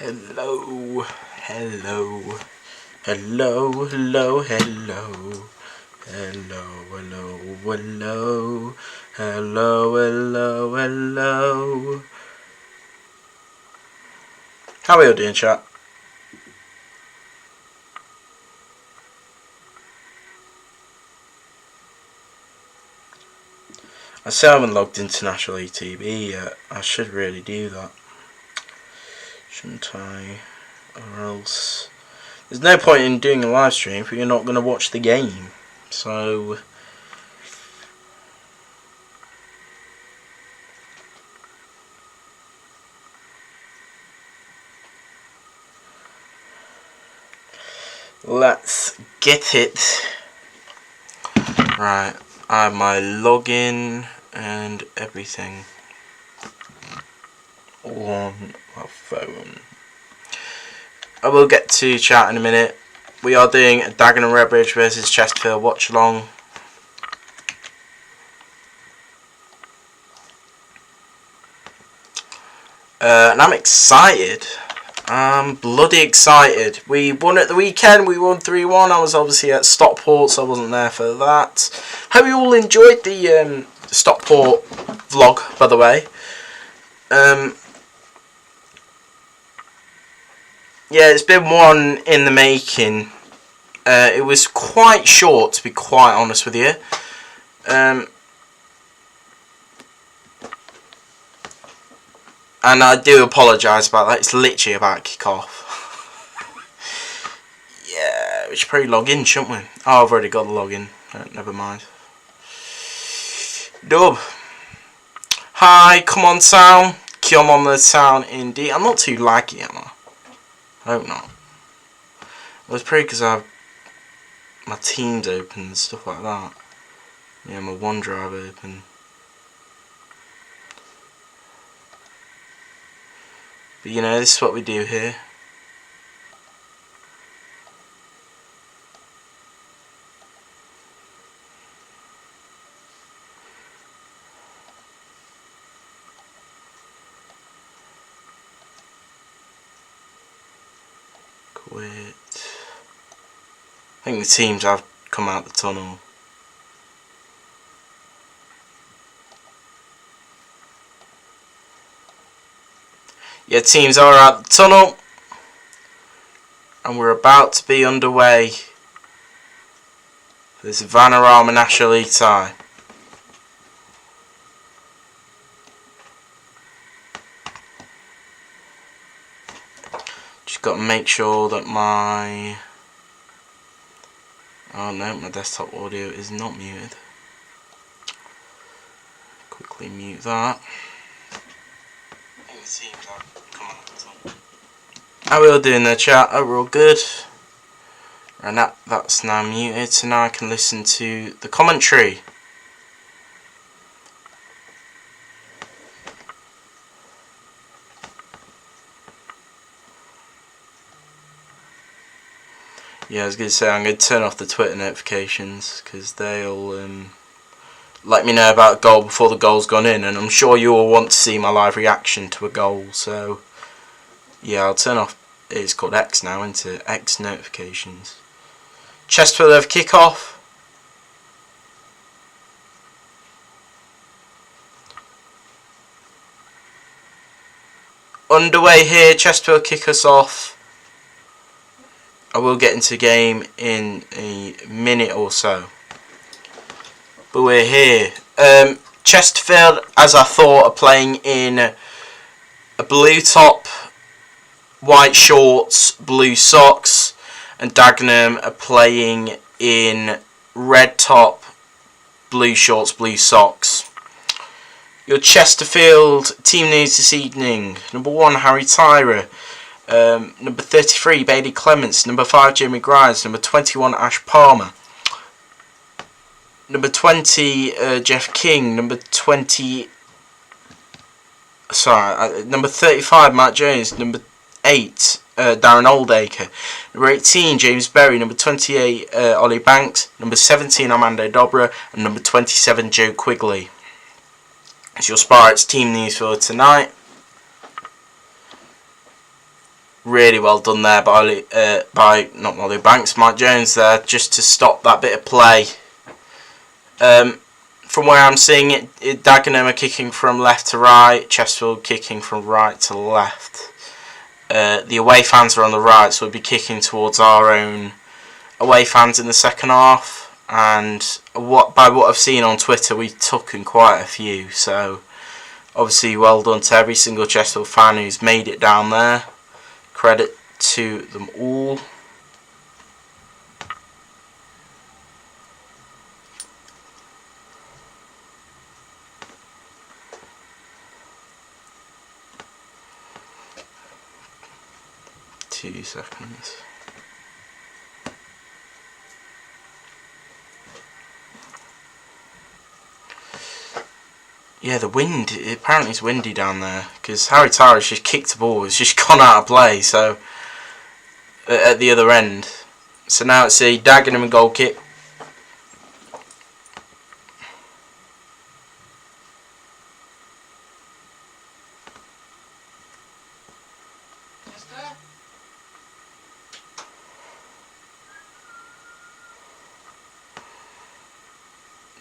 Hello, hello, hello, hello, hello, hello, hello, hello, hello, hello, hello. How are you doing, chat? I still haven't logged into National ETB yet. I should really do that, shouldn't I? Or else there's no point in doing a live stream if you're not going to watch the game. So let's get it. Right, I have my login and everything on my phone. I will get to chat in a minute. We are doing a Dagenham Redbridge versus Chesterfield Watchalong. And I'm excited. I'm bloody excited. We won at the weekend. We won 3-1. I was obviously at Stockport, so I wasn't there for that. Hope you all enjoyed the Stockport vlog, by the way. Yeah, it's been one in the making. It was quite short, to be quite honest with you. And I do apologise about that. It's literally about kick-off. Yeah, we should probably log in, shouldn't we? Oh, I've already got the login. Never mind. Dub. Hi, come on town. Come on the town indeed. I'm not too laggy, am I? I hope not. It was probably because I have my Teams open and stuff like that. Yeah, my OneDrive open. But you know, this is what we do here. Quit. I think the teams have come out the tunnel. Yeah, teams are out the tunnel. And we're about to be underway for this Vanarama National League tie. Just got to make sure that my... Oh no, my desktop audio is not muted. Quickly mute that. How are we all doing there, chat? Oh, we're all good. And that's now muted, so now I can listen to the commentary. Yeah, I was going to say I'm going to turn off the Twitter notifications because they'll let me know about a goal before the goal's gone in, and I'm sure you all want to see my live reaction to a goal, so yeah, I'll turn off. It's called X now, isn't it? X notifications. Chesterfield have kick-off. Underway here, Chesterfield kick us off. I will get into the game in a minute or so. But we're here. Chesterfield, as I thought, are playing in a blue top, white shorts, blue socks, and Dagenham are playing in red top, blue shorts, blue socks. Your Chesterfield team news this evening: number 1, Harry Tyrer. Number 33, Bailey Clements. Number 5, Jamie Grimes. Number 21, Ash Palmer. Number 20, Jeff King. Number 35, Matt Jones. Number 8, Darren Oldacre. Number 18, James Berry. Number 28, Ollie Banks. Number 17, Armando Dobra. And number 27, Joe Quigley. It's your Sparks team news for tonight. Really well done there by not Ollie Banks, Mike Jones there, just to stop that bit of play. From where I'm seeing it, Dagenham are kicking from left to right, Chesterfield kicking from right to left. The away fans are on the right, so we'll be kicking towards our own away fans in the second half. And by what I've seen on Twitter, we took in quite a few. So obviously, well done to every single Chesterfield fan who's made it down there. Credit to them all. Two seconds. Yeah, the wind, apparently it's windy down there, because Harry Tyrus just kicked the ball, it's just gone out of play, so, at the other end. So now it's a Dagenham goal kick.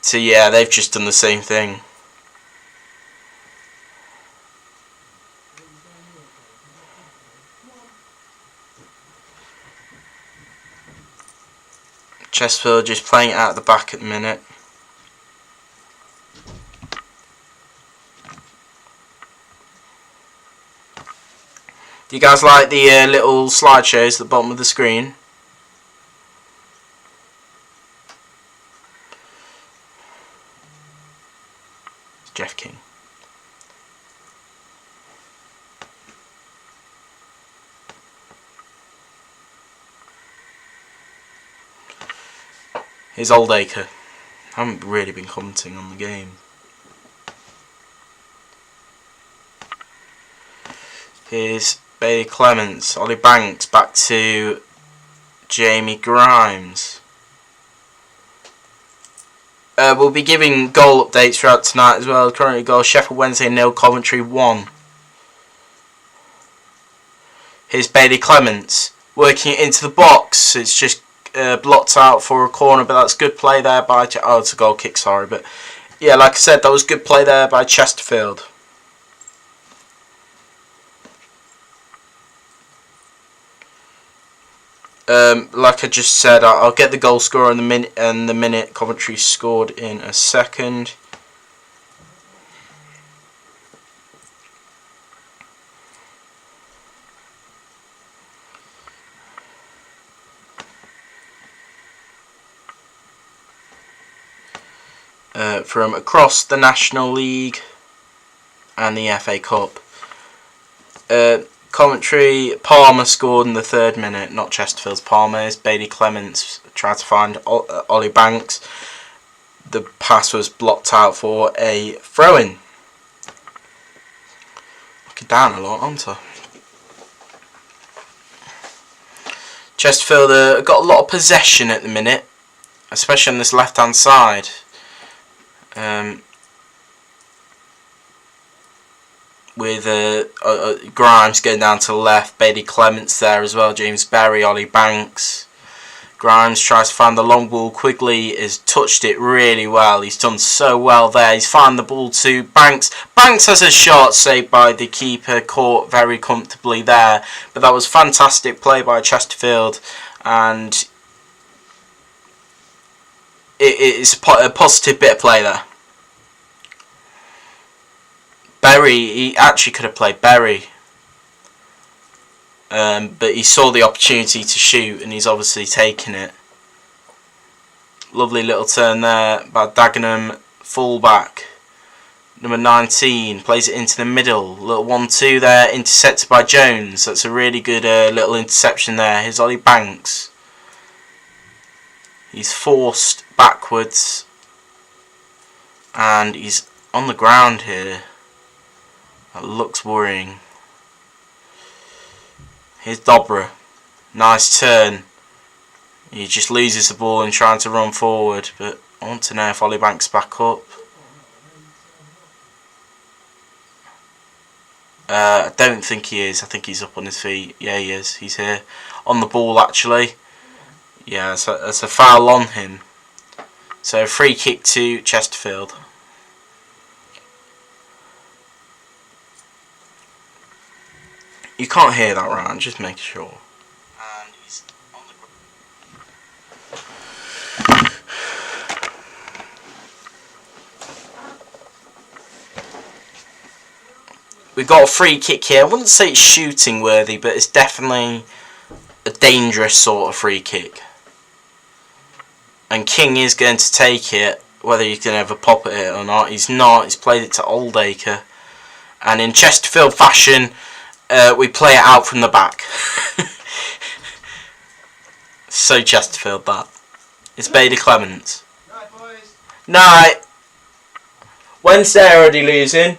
So yeah, they've just done the same thing. Chesterfield just playing it out at the back at the minute. Do you guys like the little slideshows at the bottom of the screen? It's Jeff King. Here's Oldacre. I haven't really been commenting on the game. Here's Bailey Clements, Ollie Banks, back to Jamie Grimes. We'll be giving goal updates throughout tonight as well. Currently goal Sheffield Wednesday 0, Coventry 1. Here's Bailey Clements working it into the box. It's just blocked out for a corner, but that's good play there by... Oh, it's a goal kick, sorry. But yeah, like I said, that was good play there by Chesterfield. Like I just said, I'll get the goal scorer in the minute Coventry scored in a second. From across the National League and the FA Cup. Coventry, Palmer scored in the 3rd minute, not Chesterfield's Palmer's. Bailey Clements tried to find Ollie Banks. The pass was blocked out for a throw-in. Looking down a lot, aren't I? Chesterfield got a lot of possession at the minute, especially on this left-hand side. With Grimes going down to the left, Bailey Clements there as well, James Berry, Ollie Banks. Grimes tries to find the long ball. Quigley has touched it really well. He's done so well there. He's found the ball to Banks. Banks has a shot saved by the keeper, caught very comfortably there. But that was fantastic play by Chesterfield, and it's a positive bit of play there. Berry, he actually could have played Berry, but he saw the opportunity to shoot and he's obviously taken it. Lovely little turn there by Dagenham, fullback. Number 19 plays it into the middle. Little 1-2 there, intercepted by Jones. That's a really good little interception there. Here's Ollie Banks. He's forced backwards and he's on the ground here. That looks worrying. Here's Dobra. Nice turn. He just loses the ball and trying to run forward, but I want to know if Ollie Banks back up. I don't think he is. I think he's up on his feet. Yeah, he is. He's here. On the ball, actually. Yeah, so that's a foul on him. So free kick to Chesterfield. You can't hear that, right? I'm just making sure. And he's on the We've got a free kick here. I wouldn't say it's shooting worthy, but it's definitely a dangerous sort of free kick. And King is going to take it, whether he can ever pop at it or not. He's not. He's played it to Oldacre. And in Chesterfield fashion, we play it out from the back. So Chesterfield, that. It's Bader Clements. Night, boys. Night. Wednesday already losing.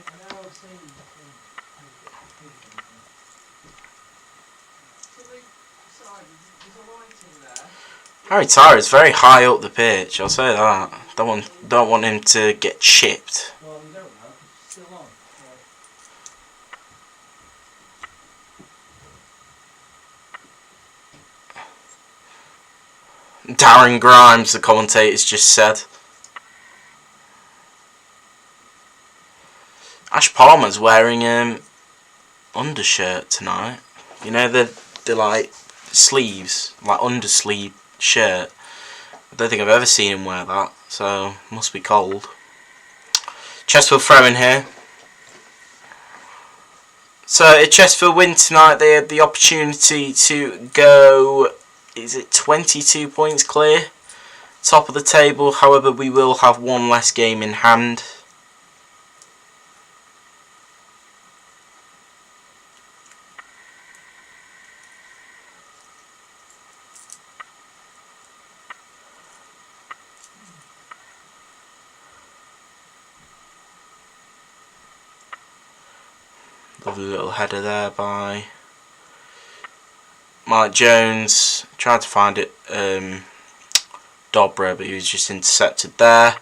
Harry Tyler is very high up the pitch, I'll say that. Don't want him to get chipped. Well, we don't know, it's still on. Darren Grimes, the commentator's just said. Ash Palmer's wearing undershirt tonight. You know the like sleeves, like undersleeve shirt. I don't think I've ever seen him wear that, so must be cold. Chesterfield throwing here. So if Chesterfield win tonight, they had the opportunity to go, is it 22 points clear? Top of the table, however we will have one less game in hand. Lovely little header there by Mike Jones. Tried to find it Dobra, but he was just intercepted there.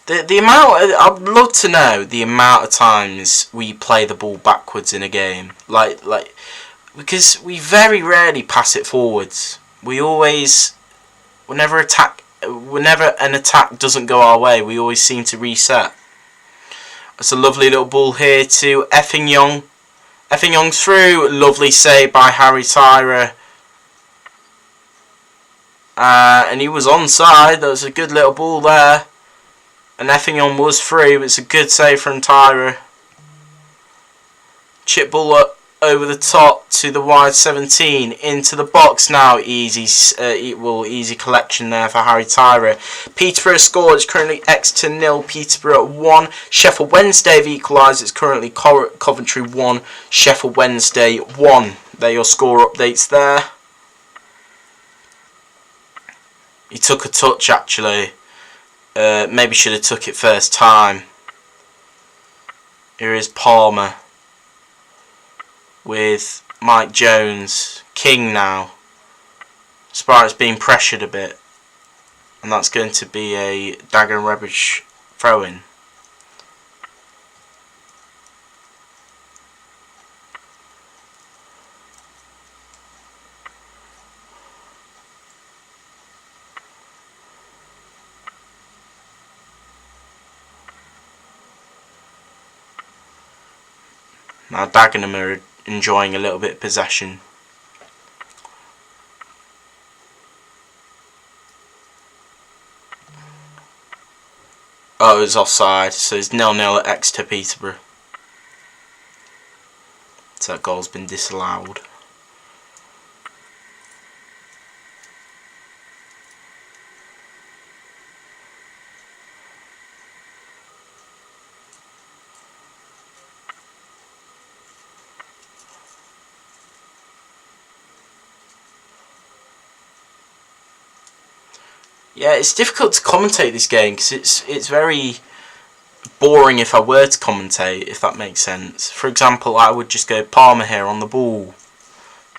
The amount, I'd love to know the amount of times we play the ball backwards in a game, like because we very rarely pass it forwards. We always, whenever an attack doesn't go our way, we always seem to reset. It's a lovely little ball here to Effingham. Effingham through. Lovely save by Harry Tyrer. And he was onside. That was a good little ball there. And Effingham was free, but it's a good save from Tyrer. Chip ball up over the top to the wide 17 into the box now. Easy collection there for Harry Tyrer. Peterborough scored. It's currently Exeter 0, Peterborough 1. Sheffield Wednesday have equalised. It's currently Coventry 1, Sheffield Wednesday 1. There are your score updates there. He took a touch actually. Maybe should have took it first time. Here is Palmer with Mike Jones. King now. Sparta's being pressured a bit. And that's going to be a Dagenham rubbish throw-in. Now Dagenham are enjoying a little bit of possession. Oh, it was offside, so it's 0-0 at Exeter Peterborough. So that goal's been disallowed. Yeah, it's difficult to commentate this game because it's very boring if I were to commentate, if that makes sense. For example, I would just go Palmer here on the ball.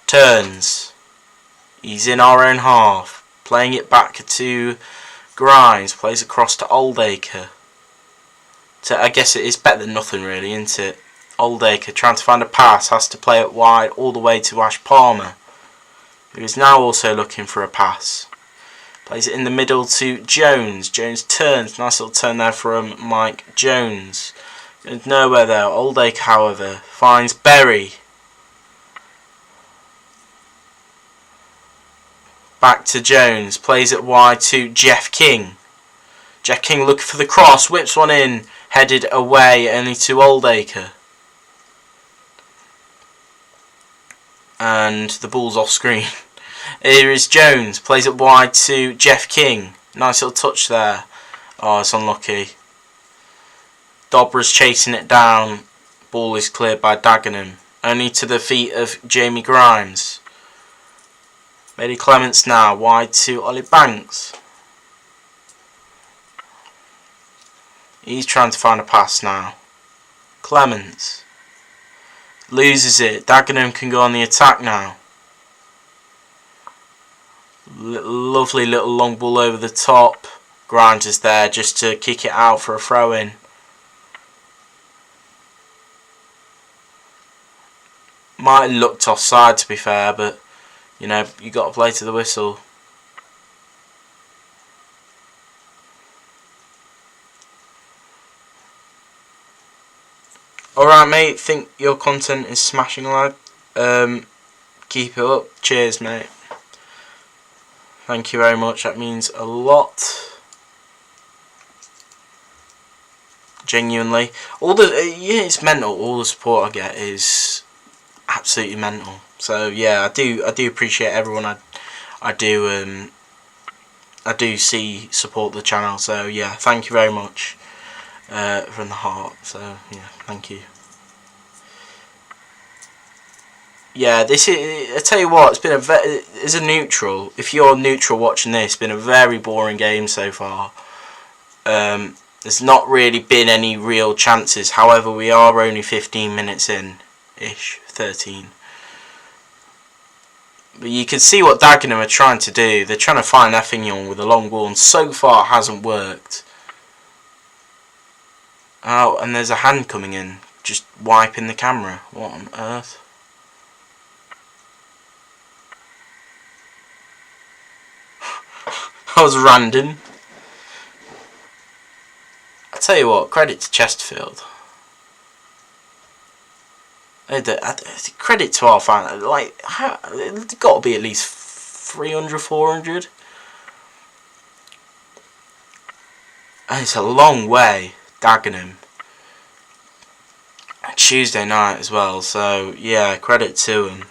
Turns. He's in our own half. Playing it back to Grimes. Plays across to Oldacre. So I guess it is better than nothing really, isn't it? Oldacre trying to find a pass, has to play it wide all the way to Ash Palmer, who is now also looking for a pass. Plays it in the middle to Jones. Jones turns. Nice little turn there from Mike Jones. Goes nowhere there. Oldacre, however, finds Berry. Back to Jones. Plays it wide to Jeff King. Jeff King looking for the cross. Whips one in. Headed away only to Oldacre. And the ball's off screen. Here is Jones. Plays it wide to Jeff King. Nice little touch there. Oh, it's unlucky. Dobra's chasing it down. Ball is cleared by Dagenham. Only to the feet of Jamie Grimes. Bailey Clements now. Wide to Ollie Banks. He's trying to find a pass now. Clements. Loses it. Dagenham can go on the attack now. Lovely little long ball over the top. Grimes is there just to kick it out for a throw in. Might have looked offside to be fair, but you know, you got to play to the whistle. Alright mate, think your content is smashing, lad. Keep it up. Cheers mate. Thank you very much, that means a lot. Genuinely. It's mental. All the support I get is absolutely mental. So yeah, I do appreciate everyone I do see support the channel. So yeah, thank you very much from the heart. So yeah, thank you. Yeah, this is. I tell you what, it's been as a neutral. If you're neutral watching this, it's been a very boring game so far. There's not really been any real chances. However, we are only 15 minutes in, ish, 13. But you can see what Dagenham are trying to do. They're trying to find Effingham with a long ball, and so far it hasn't worked. Oh, and there's a hand coming in, just wiping the camera. What on earth? That was random. I tell you what, credit to Chesterfield. Credit to our fan. Like, it's got to be at least 300, 400. And it's a long way, Dagenham. Tuesday night as well, so yeah, credit to him.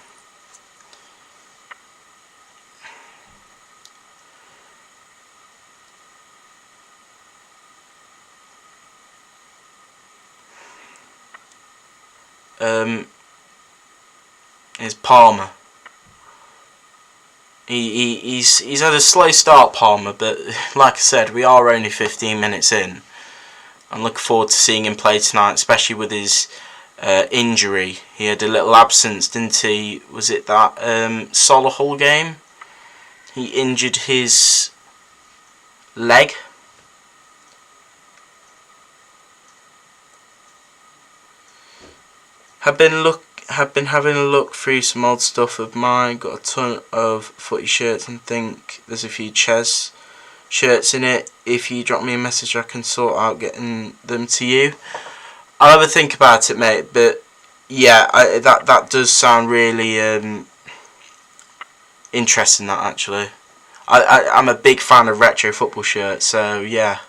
Is Palmer. He's had a slow start, Palmer, but like I said, we are only 15 minutes in. I'm looking forward to seeing him play tonight, especially with his injury. He had a little absence, didn't he? Was it that Solihull game? He injured his leg. Have been having a look through some old stuff of mine. Got a ton of footy shirts and think there's a few Ches shirts in it. If you drop me a message, I can sort out getting them to you. I'll have a think about it, mate. But yeah, that does sound really interesting. That actually, I'm a big fan of retro football shirts. So yeah,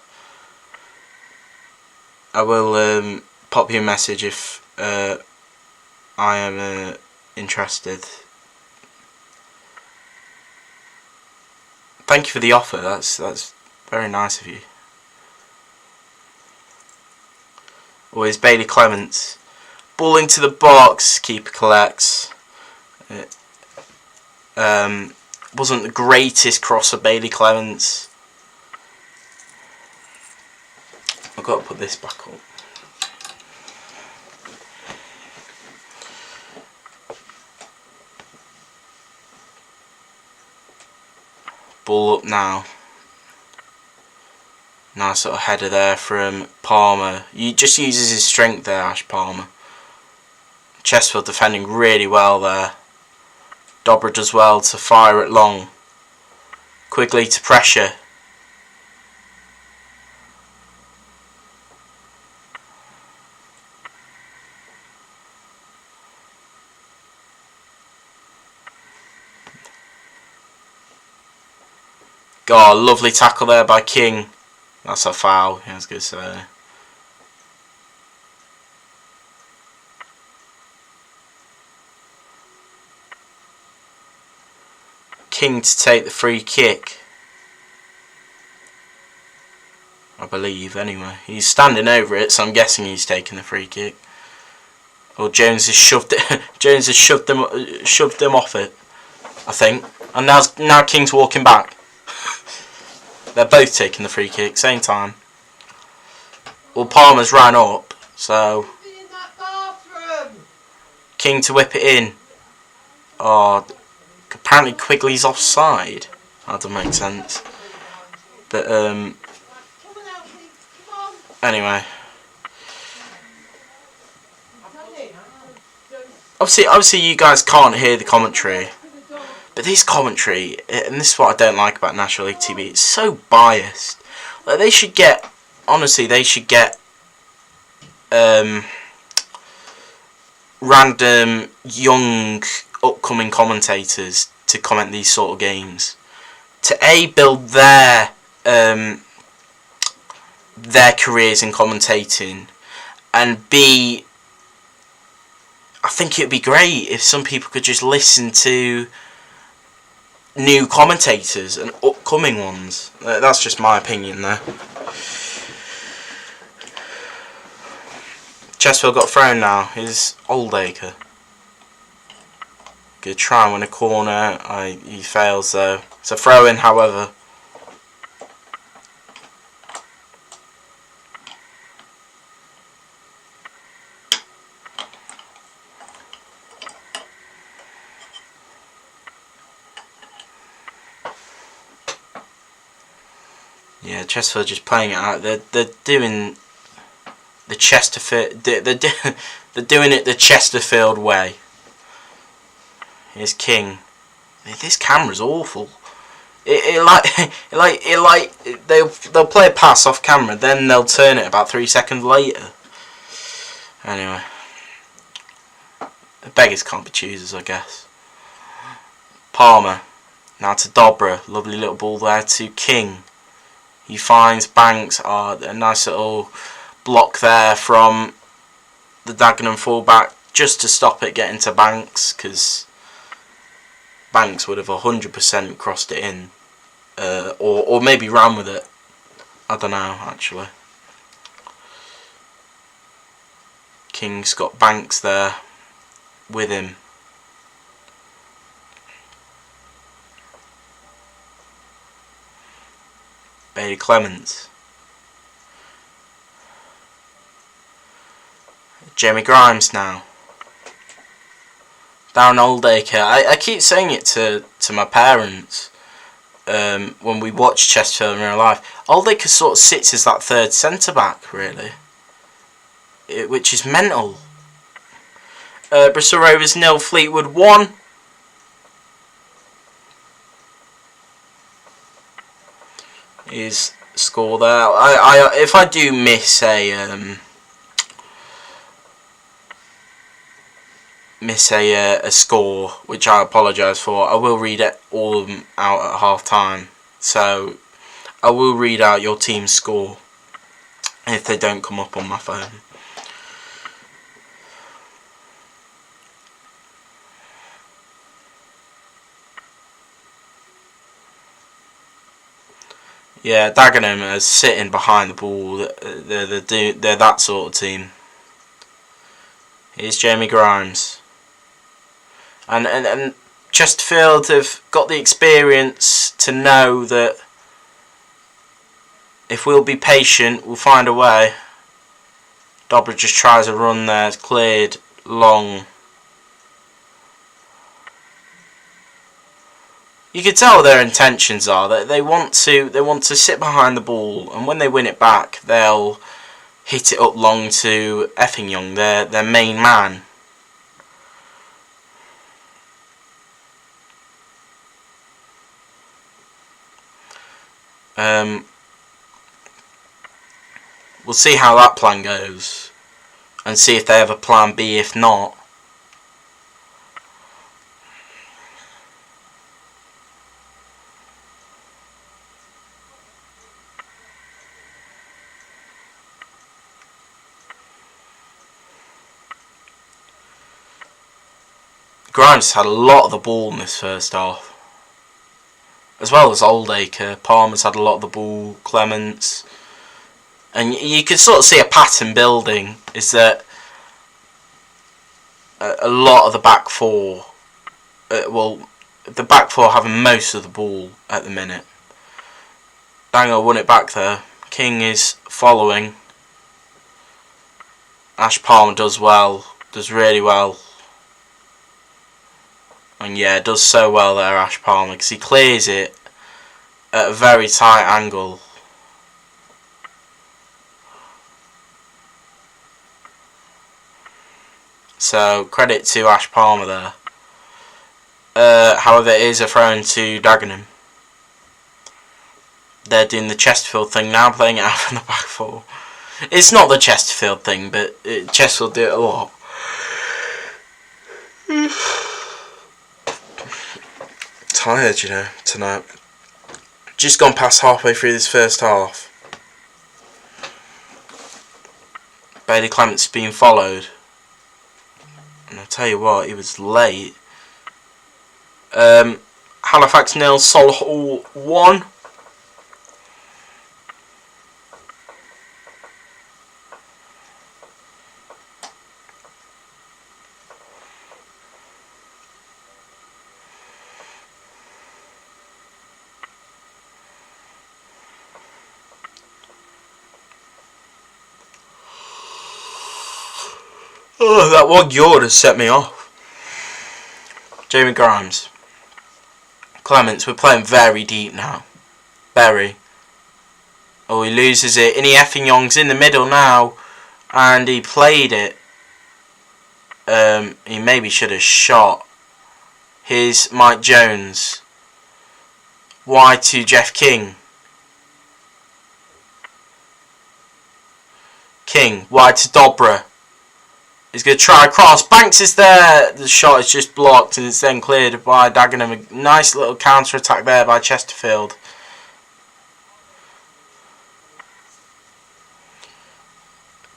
I will pop you a message if I am interested. Thank you for the offer. That's very nice of you. Always Bailey Clements. Ball into the box. Keeper collects. Wasn't the greatest cross of Bailey Clements. I've got to put this back up. Ball up now. Nice little header there from Palmer. He just uses his strength there, Ash Palmer. Chesterfield defending really well there. Dobra does well to fire it long. Quigley to pressure. God, lovely tackle there by King. That's a foul, I was going to say. King to take the free kick. I believe, anyway. He's standing over it, so I'm guessing he's taking the free kick. Or Jones has shoved it. Jones has shoved them off it, I think. And now King's walking back. They're both taking the free kick, same time. Well, Palmer's ran up, so King to whip it in. Oh, apparently Quigley's offside. That doesn't make sense. But anyway, obviously you guys can't hear the commentary. But this commentary, and this is what I don't like about National League TV, it's so biased. Like, they should get, honestly, they should get random young upcoming commentators to comment these sort of games. To A, build their careers in commentating, and B, I think it would be great if some people could just listen to new commentators and upcoming ones. That's just my opinion there. Chesterfield got thrown now. Is Oldacre. Good try and win a corner. He fails though. It's a throw in, however. Yeah, Chesterfield just playing it out. They're doing the Chesterfield. They're doing it the Chesterfield way. Here's King. This camera's awful. They'll play a pass off camera, then they'll turn it about 3 seconds later. Anyway, beggars can't be choosers, I guess. Palmer now to Dobra. Lovely little ball there to King. He finds Banks. A nice little block there from the Dagenham fullback just to stop it getting to Banks, because Banks would have 100% crossed it in, or maybe ran with it. I don't know, actually. King's got Banks there with him. Bailey Clements. Jamie Grimes now. Darren Oldacre. I keep saying it to my parents when we watch Chesterfield in real life. Oldacre sort of sits as that third centre back, really, which is mental. Bristol Rovers 0, Fleetwood 1. Is score there. If I do miss a score, which I apologise for, I will read all of them out at half time. So I will read out your team's score if they don't come up on my phone. Yeah, Dagenham is sitting behind the ball. They're that sort of team. Here's Jamie Grimes. And Chesterfield have got the experience to know that if we'll be patient, we'll find a way. Dobra just tries a run there. It's cleared long. you can tell their intentions are that they want to sit behind the ball, and when they win it back, they'll hit it up long to Effingham, their main man. We'll see how that plan goes, and see if they have a plan B if not. Grimes had a lot of the ball in this first half, as well as Oldacre. Palmer's had a lot of the ball, Clements, and you can sort of see a pattern building, is that a lot of the back four, the back four having most of the ball at the minute. Dagenham won it back there. King is following. Ash Palmer does well, does really well. And yeah, does so well there, Ash Palmer, because he clears it at a very tight angle. So credit to Ash Palmer there. However, it is a throw to Dagenham. They're doing the Chesterfield thing now, playing it out from the back four. It's not the Chesterfield thing, but Chesterfield do it a lot. Tired, you know, tonight. Just gone past halfway through this first half. Bailey Clements being followed. And I'll tell you what, he was late. Halifax 0, Solihull 1. Oh, that one yawn has set me off. Jamie Grimes. Clements, we're playing very deep now. Berry. Oh, he loses it. Innie Effinghang's in the middle now. And he played it. He maybe should have shot. Here's Mike Jones. Wide to Jeff King. King, wide to Dobra. He's going to try a cross. Banks is there. The shot is just blocked and it's then cleared by Dagenham. A nice little counter attack there by Chesterfield.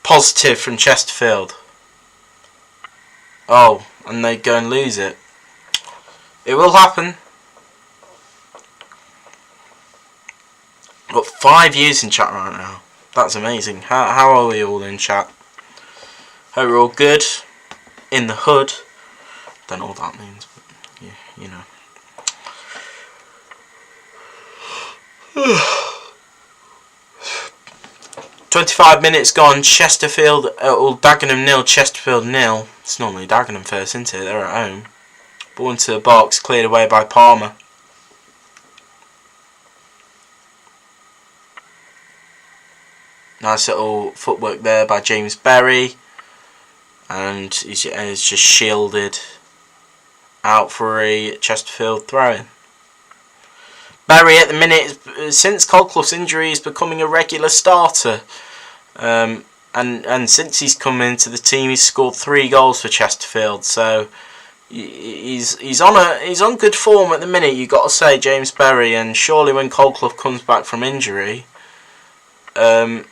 Positive from Chesterfield. Oh, and they go and lose it. It will happen. Got 5 years in chat right now. That's amazing. How are we all in chat? Hope we're all good. In the hood. Don't know what that means, but yeah, you know. 25 minutes gone. Chesterfield, Dagenham 0, Chesterfield 0. It's normally Dagenham first, isn't it? They're at home. Ball into the box, cleared away by Palmer. Nice little footwork there by James Berry. And he's just shielded out for a Chesterfield throw-in. Berry at the minute, since Colclough's injury, is becoming a regular starter. And since he's come into the team, he's scored 3 goals for Chesterfield. So he's on good form at the minute. You've got to say, James Berry. And surely when Colclough comes back from injury, Berry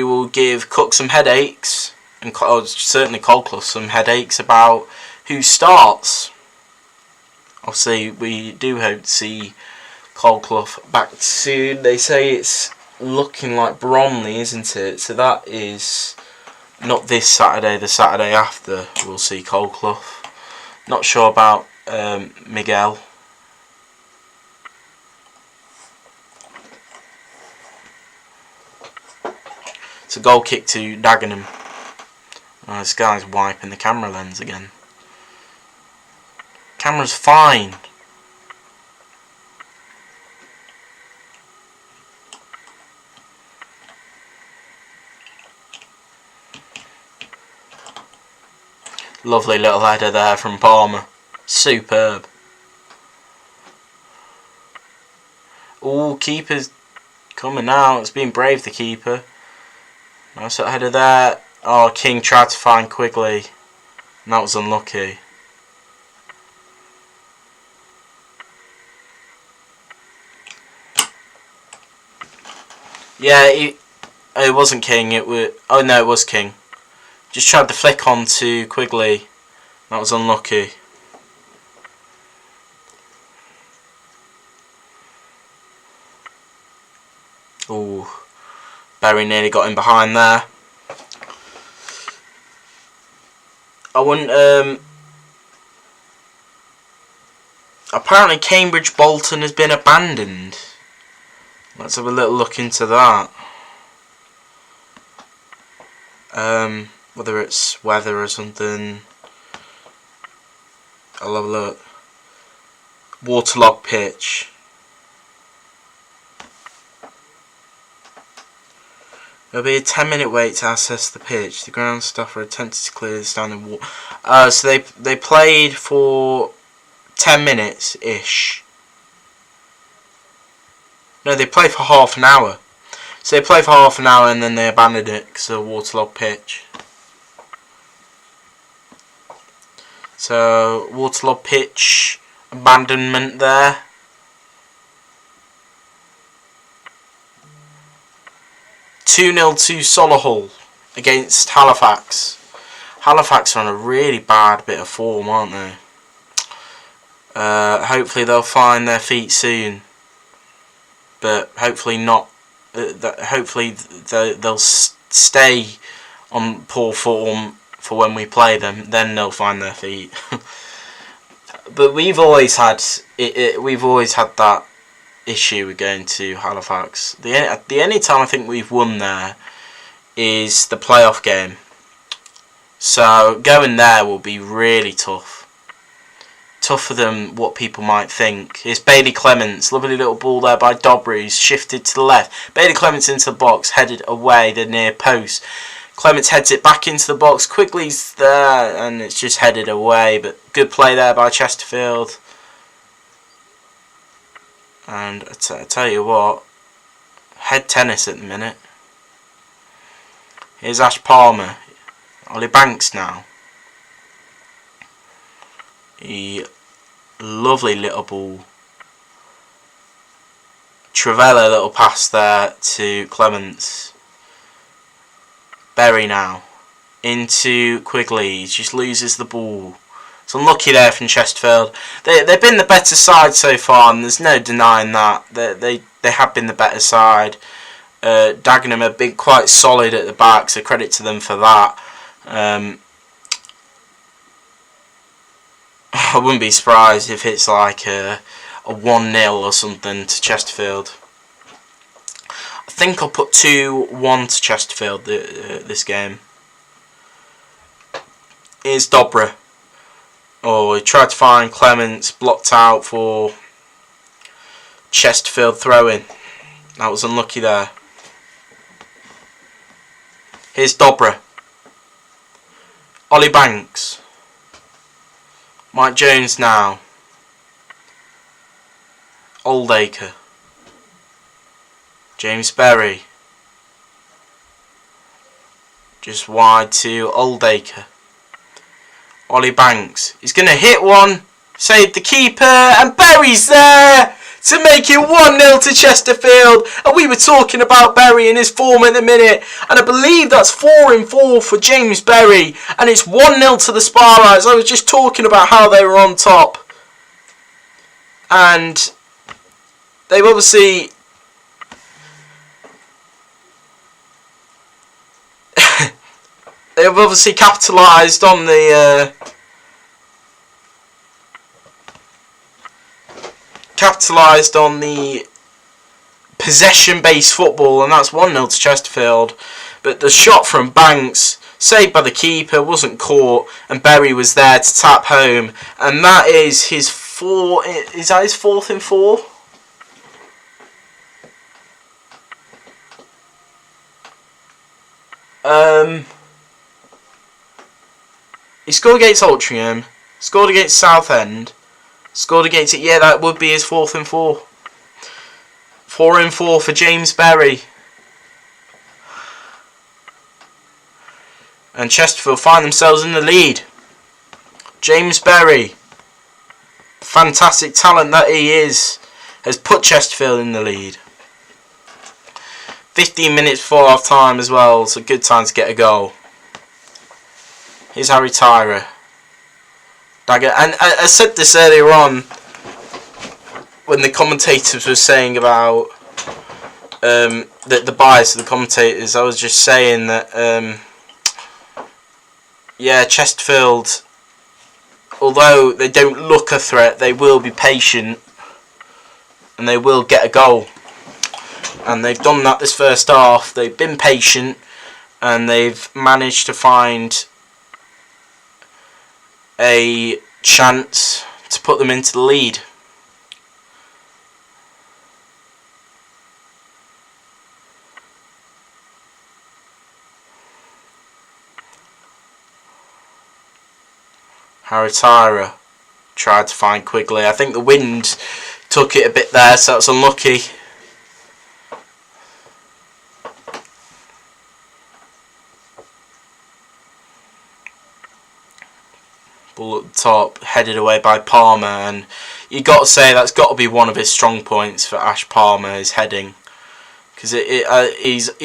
will give Cook some headaches. And certainly Colclough some headaches about who starts. Obviously, we do hope to see Colclough back soon. They say it's looking like Bromley, isn't it? So that is not this Saturday, the Saturday after we'll see Colclough. Not sure about Miguel. It's a goal kick to Dagenham. Oh, this guy's wiping the camera lens again. Camera's fine. Lovely little header there from Palmer. Superb. Oh, keeper's coming out. It's been brave, the keeper. Nice little header there. Oh, King tried to find Quigley. And that was unlucky. Yeah, it wasn't King. It was. Oh no, it was King. Just tried to flick on to Quigley. That was unlucky. Ooh, Barry nearly got in behind there. I wouldn't. Apparently, Cambridge Bolton has been abandoned. Let's have a little look into that. Whether it's weather or something. I'll have a look. Waterlogged pitch. There'll be a 10-minute wait to access the pitch. The ground staff are attempting to clear the standing water. So they played for 10 minutes ish. No, they played for half an hour. So they played for half an hour and then they abandoned it because of a waterlogged pitch. So waterlogged pitch abandonment there. (2-0) to Solihull against Halifax. Halifax are on a really bad bit of form, aren't they? Hopefully they'll find their feet soon, but hopefully not. Hopefully they'll stay on poor form for when we play them. Then they'll find their feet. But we've always had we've always had that issue with going to Halifax. The only time I think we've won there is the playoff game. So going there will be really tough. Tougher than what people might think. It's Bailey Clements. Lovely little ball there by Dobry. He's shifted to the left. Bailey Clements into the box. Headed away the near post. Clements heads it back into the box. Quigley's there. And it's just headed away. But good play there by Chesterfield. And I tell you what. Head tennis at the minute. Here's Ash Palmer. Ollie Banks now. Lovely little ball. Travella little pass there to Clements. Berry now. Into Quigley. He just loses the ball. It's unlucky there from Chesterfield. They've been the better side so far, and there's no denying that. They have been the better side. Dagenham have been quite solid at the back, so credit to them for that. I wouldn't be surprised if it's like a 1-0 or something to Chesterfield. I think I'll put 2-1 to Chesterfield this game. Here's Dobra. Oh, he tried to find Clements, blocked out for Chesterfield throw-in. That was unlucky there. Here's Dobra. Ollie Banks. Mike Jones now. Oldacre. James Berry. Just wide to Oldacre. Ollie Banks. He's going to hit one. Saved the keeper. And Berry's there to make it 1-0 to Chesterfield. And we were talking about Berry and his form in a minute. And I believe that's 4-4 for James Berry. And it's 1-0 to the Sparrows. I was just talking about how they were on top. And they've obviously... they've obviously capitalised on the... capitalised on the possession-based football, and that's 1-0 to Chesterfield. But the shot from Banks, saved by the keeper, wasn't caught, and Berry was there to tap home, and that is his is that his 4th in 4? He scored against Altrincham, scored against Southend, scored against it. Yeah, that would be his 4th and 4. 4 and 4 for James Berry. And Chesterfield find themselves in the lead. James Berry, fantastic talent that he is, has put Chesterfield in the lead. 15 minutes before half time as well, so good time to get a goal. Here's Harry Tyrer. Dagenham, and I said this earlier on when the commentators were saying about the bias of the commentators. I was just saying that yeah, Chesterfield, although they don't look a threat, they will be patient and they will get a goal. And they've done that this first half. They've been patient and they've managed to find a chance to put them into the lead. Harry Tyrer tried to find Quigley. I think the wind took it a bit there, so that's unlucky. Ball at the top, headed away by Palmer, and you got to say that's got to be one of his strong points for Ash Palmer, his heading, because he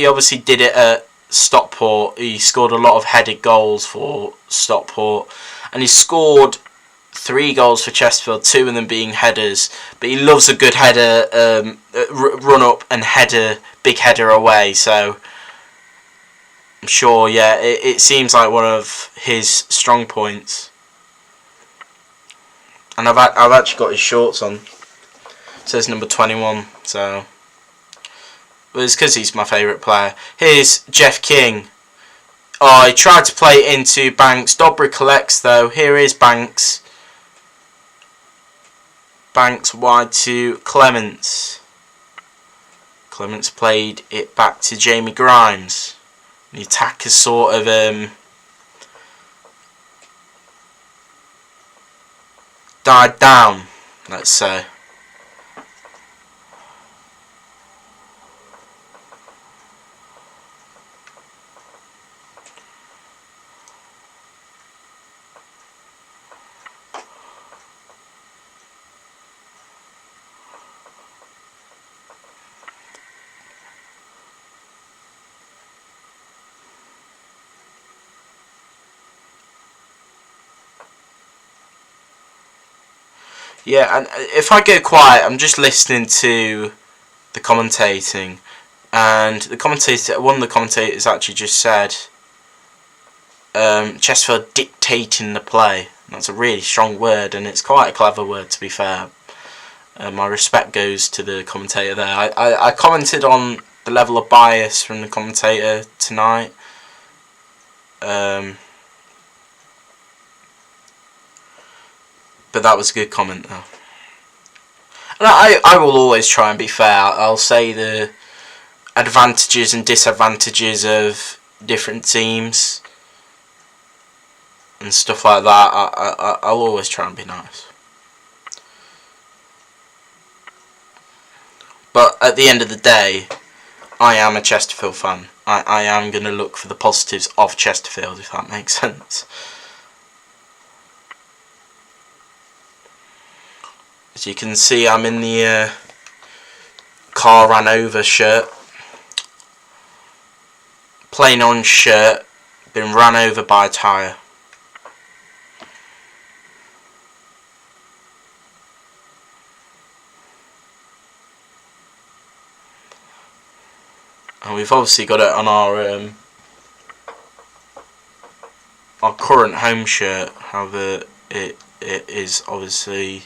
obviously did it at Stockport. He scored a lot of headed goals for Stockport, and he scored 3 goals for Chesterfield, 2 of them being headers. But he loves a good header, run up and header, big header away. So I'm sure, yeah, it seems like one of his strong points. And I've actually got his shorts on. It says number 21, so well, it's because he's my favourite player. Here's Jeff King. Oh, he tried to play it into Banks. Dobry collects though. Here is Banks. Banks wide to Clements. Clements played it back to Jamie Grimes. The attack has sort of died down, let's say. Yeah, and if I go quiet, I'm just listening to the commentating, and one of the commentators actually just said Chesterfield dictating the play. That's a really strong word, and it's quite a clever word, to be fair. My respect goes to the commentator there. I commented on the level of bias from the commentator tonight. But that was a good comment though. And I will always try and be fair. I'll say the advantages and disadvantages of different teams and stuff like that. I'll always try and be nice. But at the end of the day, I am a Chesterfield fan. I am going to look for the positives of Chesterfield, if that makes sense. As you can see, I'm in the car ran over shirt. Plain on shirt, been ran over by a tyre. And we've obviously got it on our current home shirt. However, it is obviously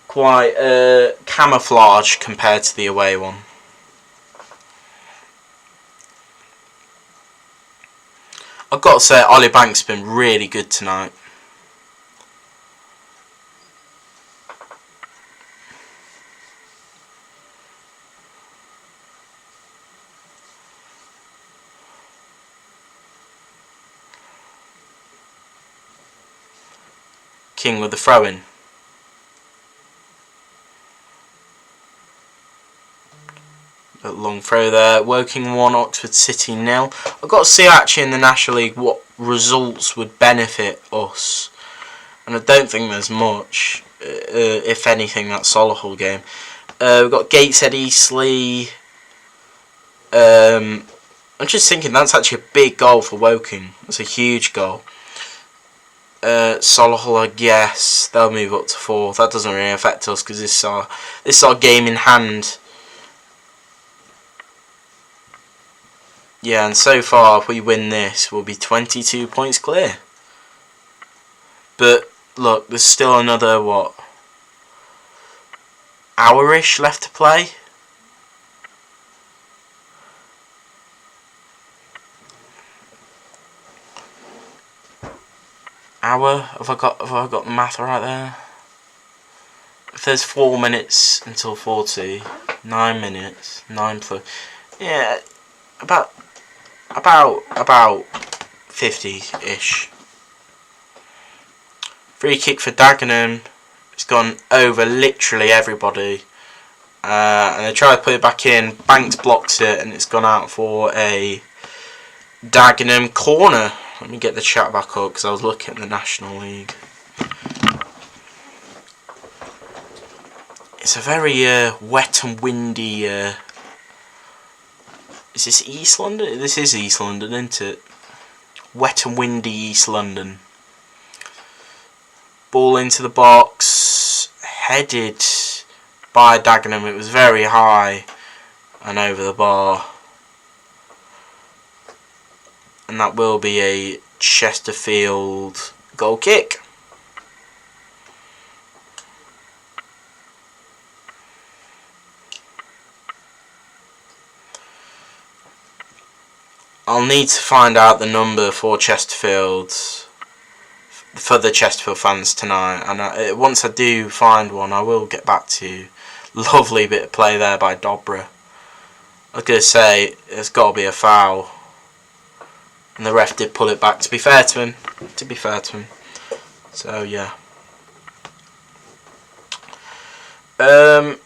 quite camouflage compared to the away one. I've got to say, Ollie Banks has been really good tonight. King with the throw-in. A long throw there. Woking 1, Oxford City 0. I've got to see actually in the National League what results would benefit us. And I don't think there's much, if anything, that Solihull game. We've got Gateshead Eastleigh. I'm just thinking that's actually a big goal for Woking. That's a huge goal. Solihull, I guess they'll move up to 4th. That doesn't really affect us because this is our game in hand. Yeah, and so far, if we win this, we'll be 22 points clear. But look, there's still another hour-ish left to play. Hour? Have I got the math right there? If there's 4 minutes until 40, 9 minutes, 9 plus, yeah, about 50-ish. Free kick for Dagenham. It's gone over literally everybody, and they try to put it back in. Banks blocks it, and it's gone out for a Dagenham corner. Let me get the chat back up because I was looking at the National League. It's a very wet and windy. Is this East London? This is East London, isn't it? Wet and windy East London. Ball into the box, headed by Dagenham. It was very high and over the bar. And that will be a Chesterfield goal kick. I'll need to find out the number for Chesterfield, for the Chesterfield fans tonight, and once I do find one, I will get back to you. Lovely bit of play there by Dobra. I was going to say, there's got to be a foul, and the ref did pull it back, to be fair to him. So, yeah. The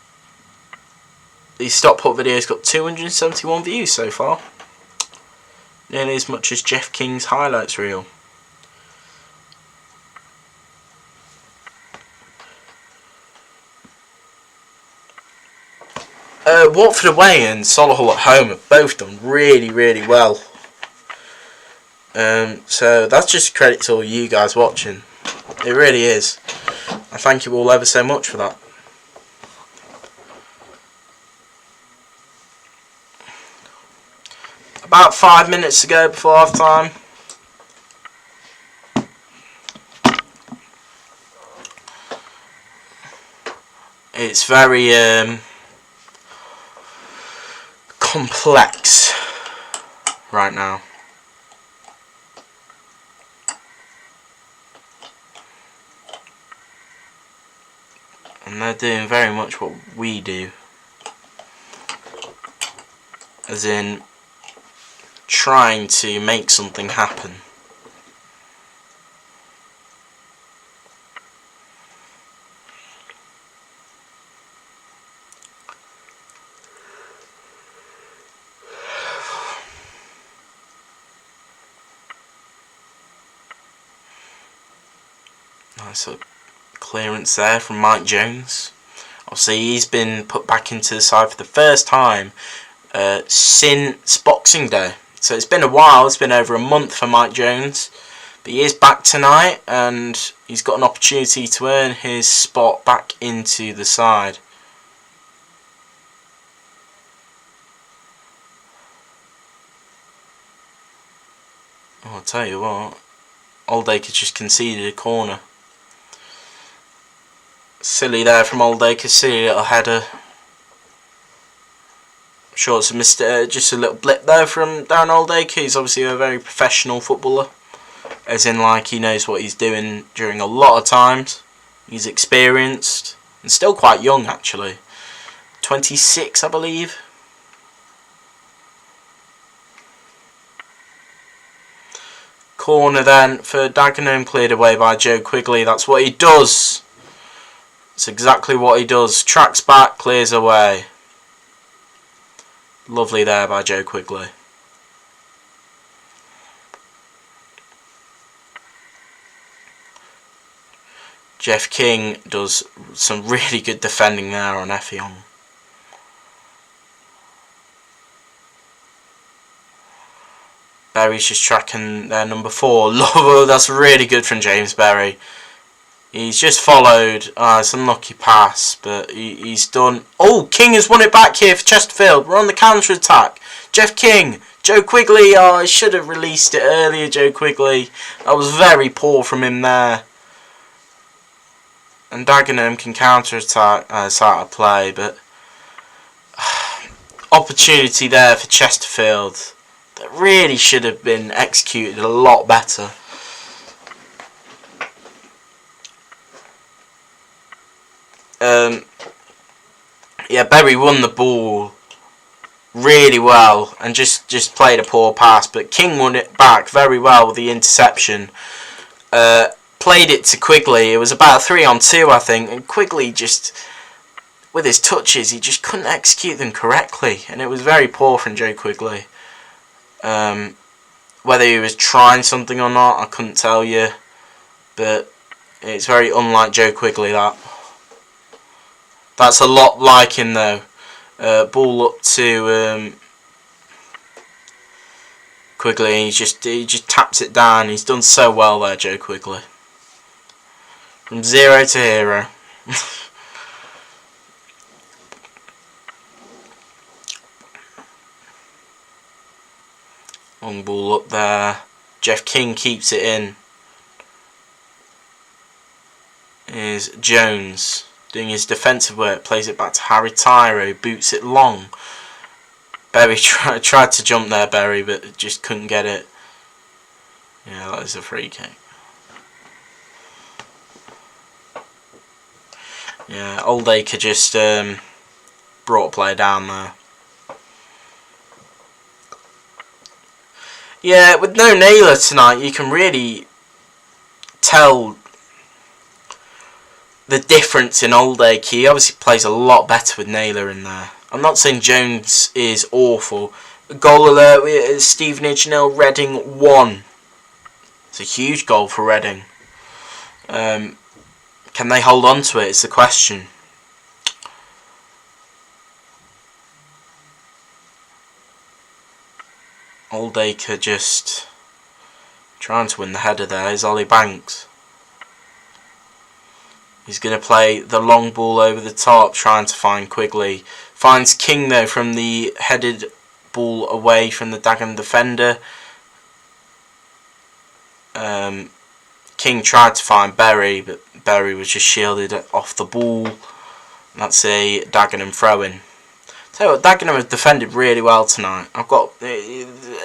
Stop Put video's got 271 views so far. Nearly as much as Jeff King's highlights reel. Watford away and Solihull at home have both done really, really well. So that's just a credit to all you guys watching. It really is. I thank you all ever so much for that. About 5 minutes to go before half time. It's very complex right now. And they're doing very much what we do. As in, trying to make something happen. Nice clearance there from Mike Jones. Obviously he's been put back into the side for the first time since Boxing Day. So it's been a while, it's been over a month for Mike Jones. But he is back tonight and he's got an opportunity to earn his spot back into the side. Oh, I'll tell you what, Oldacre just conceded a corner. Silly there from Oldacre, silly little header. I'm sure it's just a little blip there from Darren Oldacre. He's obviously a very professional footballer, as in like he knows what he's doing during a lot of times. He's experienced and still quite young actually. 26 I believe. Corner then for Dagenham, cleared away by Joe Quigley. That's what he does. That's exactly what he does. Tracks back, clears away. Lovely there by Joe Quigley. Jeff King does some really good defending there on Effiong. Berry's just tracking their number 4. Oh, that's really good from James Berry. He's just followed. It's an unlucky pass, but he's done. Oh, King has won it back here for Chesterfield. We're on the counter attack. Jeff King, Joe Quigley. Oh, I should have released it earlier, Joe Quigley. That was very poor from him there. And Dagenham can counter attack. It's out of play, but opportunity there for Chesterfield that really should have been executed a lot better. Yeah, Berry won the ball really well and just played a poor pass, but King won it back very well with the interception. Played it to Quigley. It was about a 3-on-2, I think, and Quigley just, with his touches, he just couldn't execute them correctly, and it was very poor from Joe Quigley. Whether he was trying something or not, I couldn't tell you, but it's very unlike Joe Quigley, that. That's a lot like him though. Ball up to Quigley. He just taps it down. He's done so well there, Joe Quigley. From 0 to hero. Long ball up there. Jeff King keeps it in. Here's Jones doing his defensive work, plays it back to Harry Tyro, boots it long. Berry tried to jump there, Berry, but just couldn't get it. Yeah, that is a free kick. Yeah, Oldacre just brought a player down there. Yeah, with no Naylor tonight, you can really tell the difference in Oldacre. He obviously plays a lot better with Naylor in there. I'm not saying Jones is awful. Goal alert, Stevenage 0, Reading 1. It's a huge goal for Reading. Can they hold on to it? It's the question. Oldacre just trying to win the header there. Is Ollie Banks. He's going to play the long ball over the top, trying to find Quigley. Finds King though from the headed ball away from the Dagenham defender. King tried to find Berry, but Berry was just shielded off the ball. That's a Dagenham throw-in. Tell you what, Dagenham have defended really well tonight. I've got,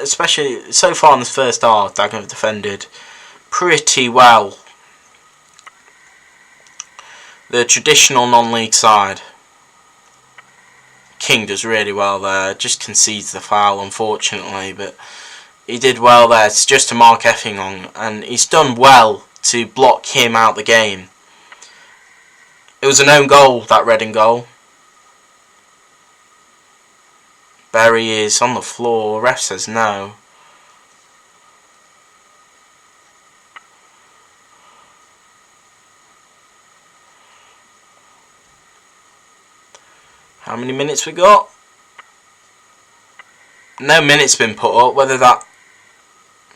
especially so far in the first half, Dagenham have defended pretty well. The traditional non-league side. King does really well there. Just concedes the foul, unfortunately, but he did well there. It's just to mark Effiong, and he's done well to block him out the game. It was an own goal, that Reading goal. Berry is on the floor. Ref says no. How many minutes we got? No minutes been put up. Whether that...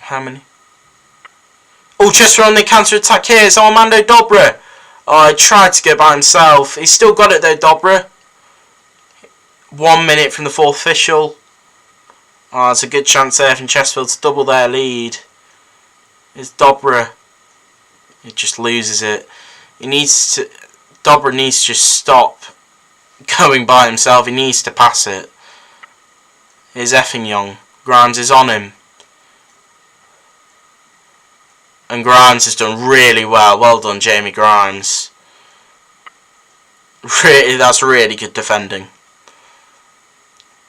How many? Oh, Chester on the counter attack here. It's Armando Dobra. Oh, he tried to get by himself. He's still got it though, Dobra. 1 minute from the fourth official. Oh, it's a good chance there from Chesterfield to double their lead. It's Dobra. He just loses it. Dobra needs to just stop going by himself. He needs to pass it. Here's Effiong. Grimes is on him. And Grimes has done really well. Well done, Jamie Grimes. Really, that's really good defending.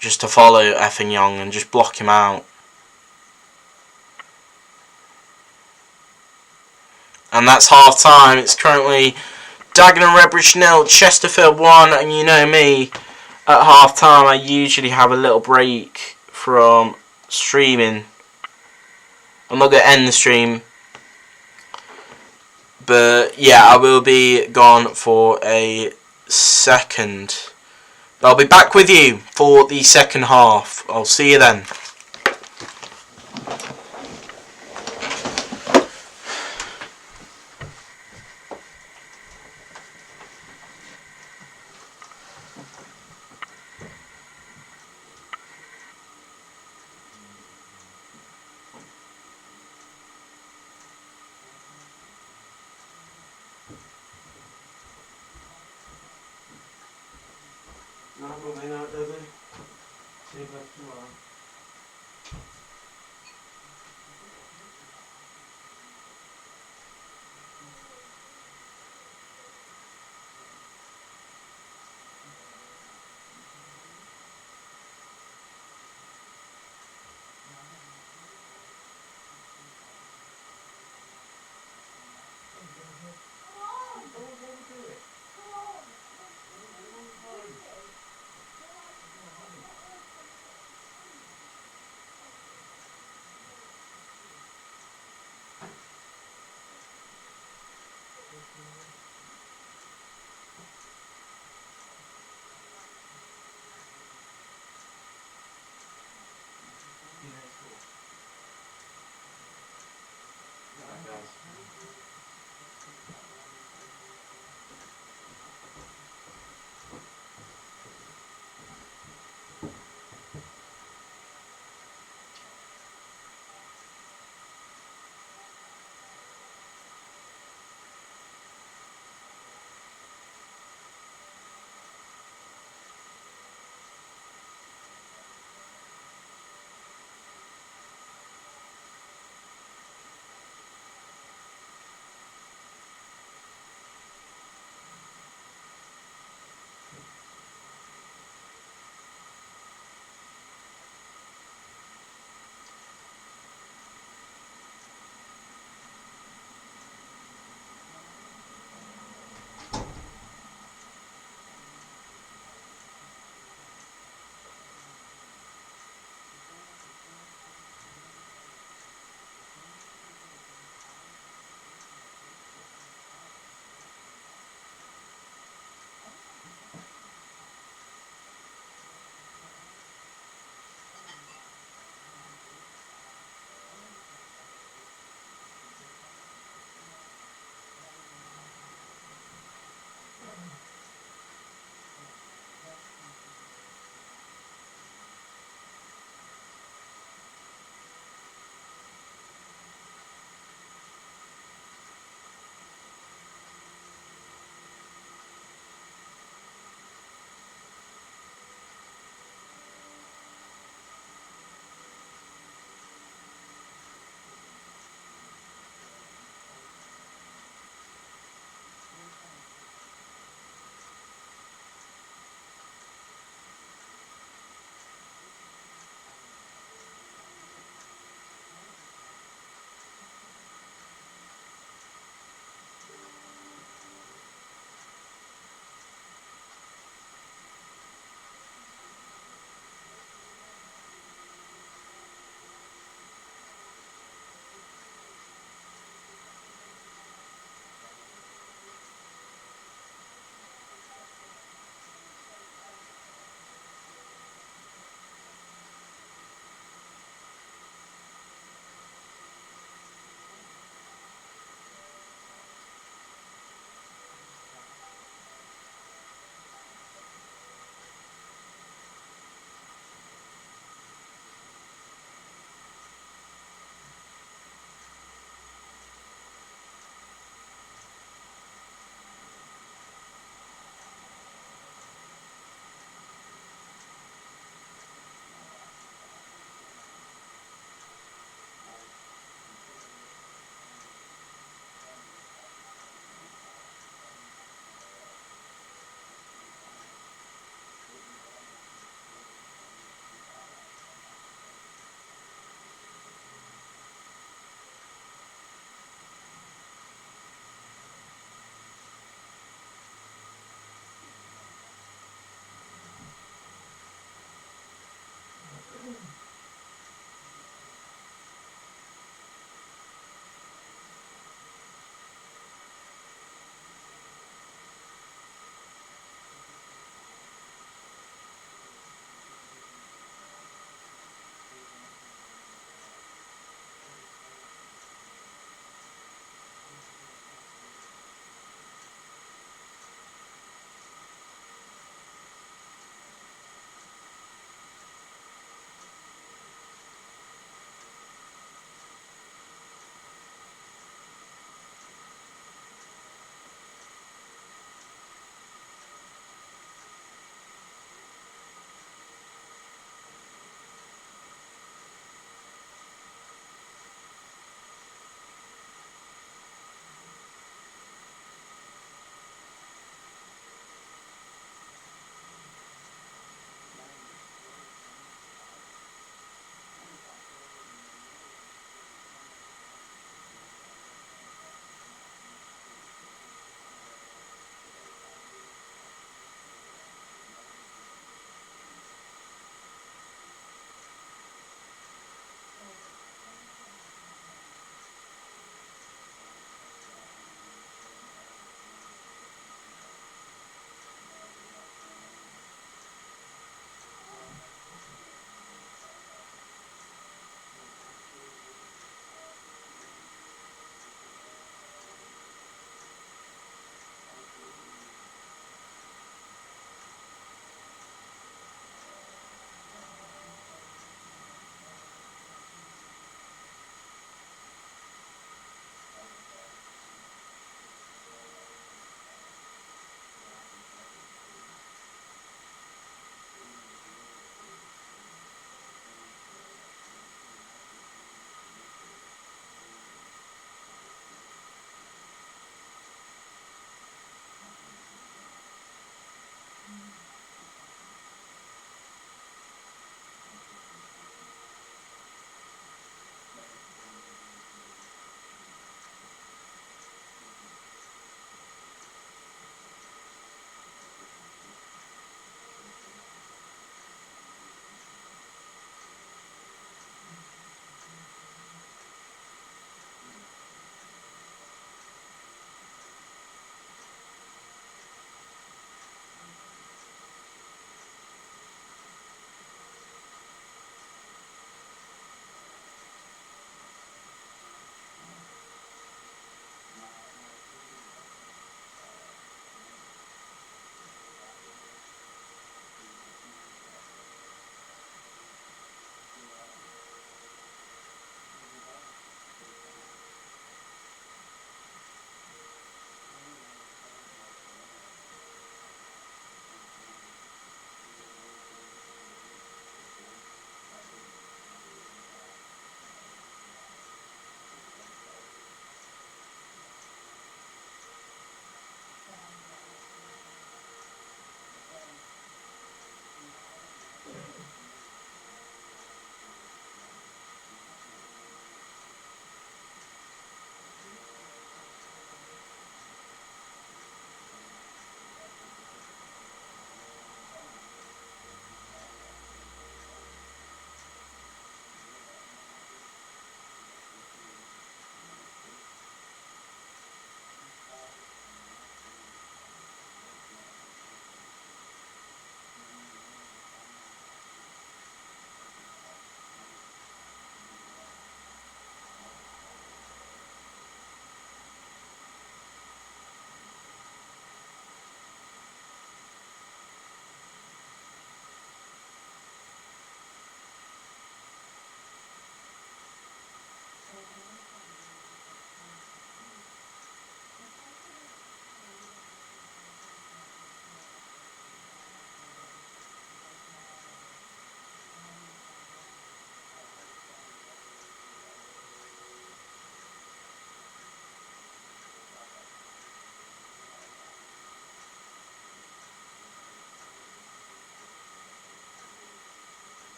Just to follow Effiong and just block him out. and that's half time. It's currently Dagenham Redbridge 0, Chesterfield 1, and you know me, at half time I usually have a little break from streaming. I'm not going to end the stream, but yeah, I will be gone for a second. But I'll be back with you for the second half. I'll see you then. No, probably not, does it? See if that's tomorrow.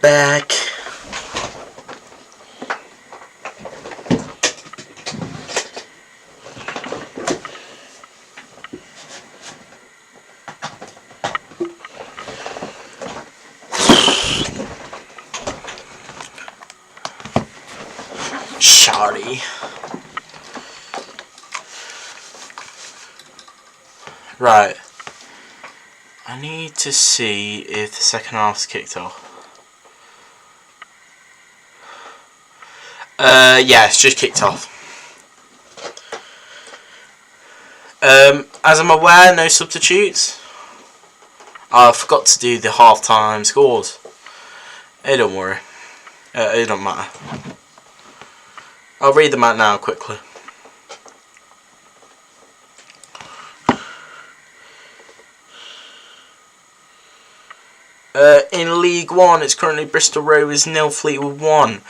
back. Shardy. Right. I need to see if the second half's kicked off. Yeah, it's just kicked off. As I'm aware, no substitutes. I forgot to do the half-time scores. Hey, don't worry. It don't matter. I'll read them out now quickly. In League 1, it's currently Bristol Rovers 0, Fleetwood 1.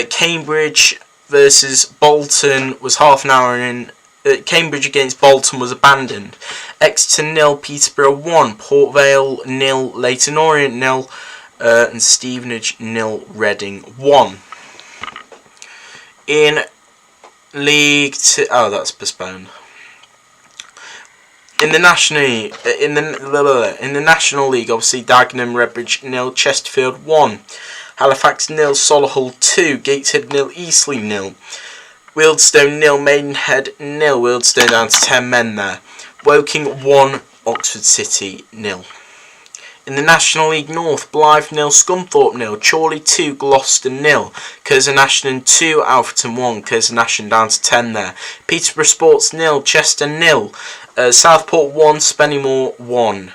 Cambridge versus Bolton was half an hour in. Cambridge against Bolton was abandoned. Exeter 0, Peterborough 1, Port Vale 0, Leyton Orient 0, and Stevenage 0, Reading 1. In League 2, oh, that's postponed. In the National League, obviously Dagenham, Redbridge 0, Chesterfield 1, Halifax 0, Solihull 2, Gateshead 0, Eastleigh 0, Wealdstone 0, Maidenhead 0, Wealdstone down to 10 men there, Woking 1, Oxford City 0. In the National League North, Blythe 0, Scunthorpe 0, Chorley 2, Gloucester 0, Curzon Ashton 2, Alfreton 1, Curzon Ashton down to 10 there, Peterborough Sports 0, Chester 0, Southport 1, Spennymoor 1.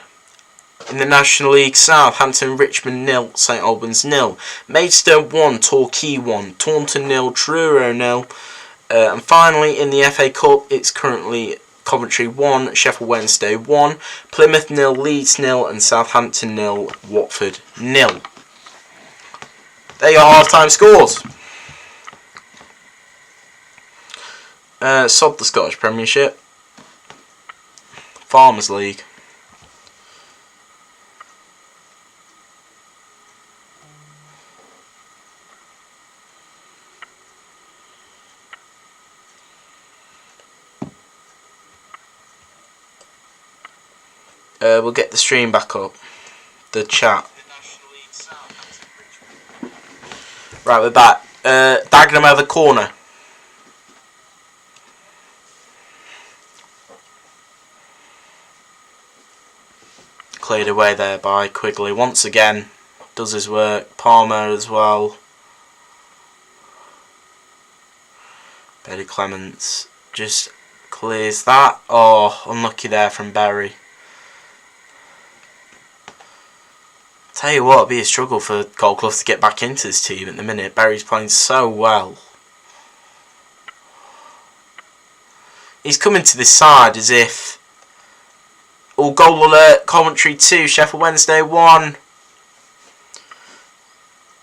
In the National League South, Hampton Richmond 0, St Albans 0, Maidstone 1, Torquay 1, Taunton 0, Truro 0, and finally in the FA Cup, it's currently Coventry 1, Sheffield Wednesday 1, Plymouth 0, Leeds 0, and Southampton 0, Watford 0. There are half-time scores. Sod the Scottish Premiership. Farmers League. We'll get the stream back up. The chat. Right, we're back. Dagenham out of the corner. Cleared away there by Quigley once again. Does his work. Palmer as well. Berry Clements just clears that. Oh, unlucky there from Berry. Tell you what, it'll be a struggle for Goldclough to get back into this team at the minute. Berry's playing so well. He's coming to this side as if... Oh, goal alert, Coventry 2, Sheffield Wednesday 1.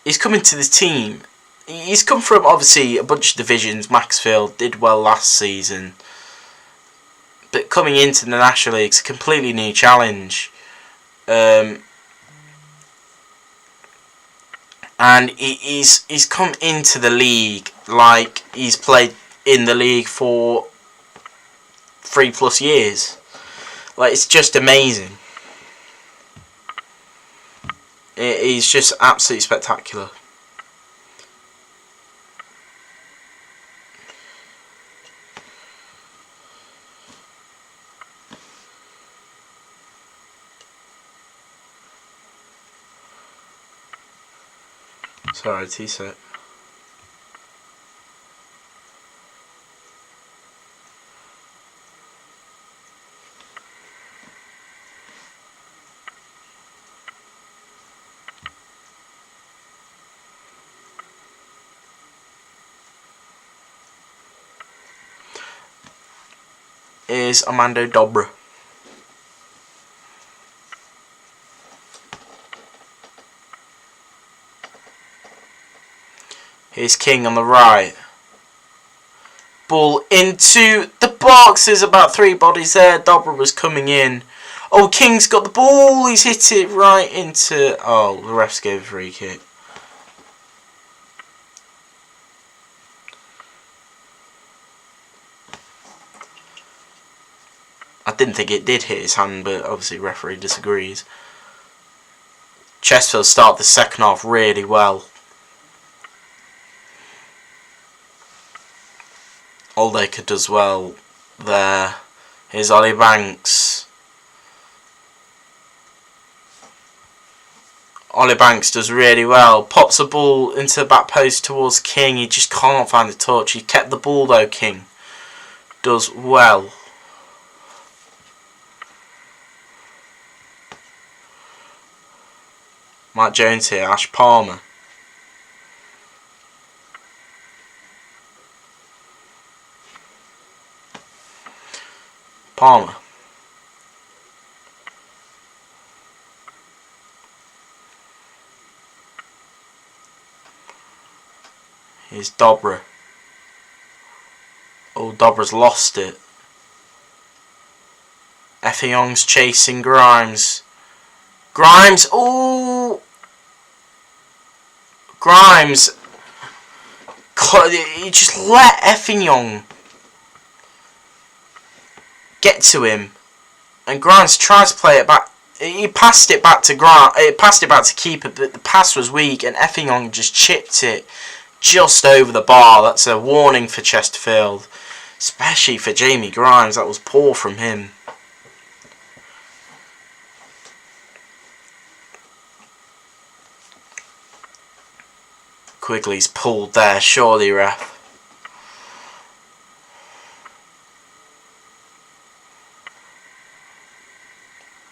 He's coming to this team. He's come from, obviously, a bunch of divisions. Maxfield did well last season. But coming into the National League, it's a completely new challenge. And he's come into the league like he's played in the league for 3+ years. Like, it's just amazing. He's just absolutely spectacular. Sorry, T-set. Is Armando Dobra. Here's King on the right. Ball into the box. There's about 3 bodies there. Dobra was coming in. Oh, King's got the ball. He's hit it right into... Oh, the refs gave a free kick. didn't think it did hit his hand, but obviously referee disagrees. Chesterfield start the second half really well. Aldaker does well there. Here's Ollie Banks. Ollie Banks does really well. Pops the ball into the back post towards King. He just can't find the touch. He kept the ball though, King. Does well. Mike Jones here. Ash Palmer. Palmer. Here's Dobra. Oh, Dobra's lost it. Effiong's chasing Grimes. Grimes! Oh! Grimes! He just let Effiong get to him. And Grimes tries to play it back. He passed it back to Grimes. He passed it back to keeper, but the pass was weak, and Effiong just chipped it just over the bar. That's a warning for Chesterfield, especially for Jamie Grimes. That was poor from him. Quigley's pulled there, surely, ref.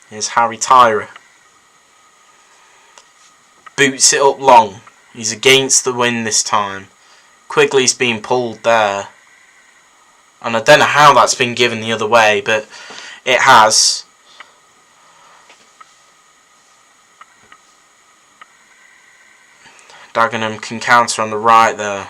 Here's Harry Tyra. Boots it up long. He's against the wind this time. Quigley's been pulled there. And I don't know how that's been given the other way, but it has. Dagenham can counter on the right there.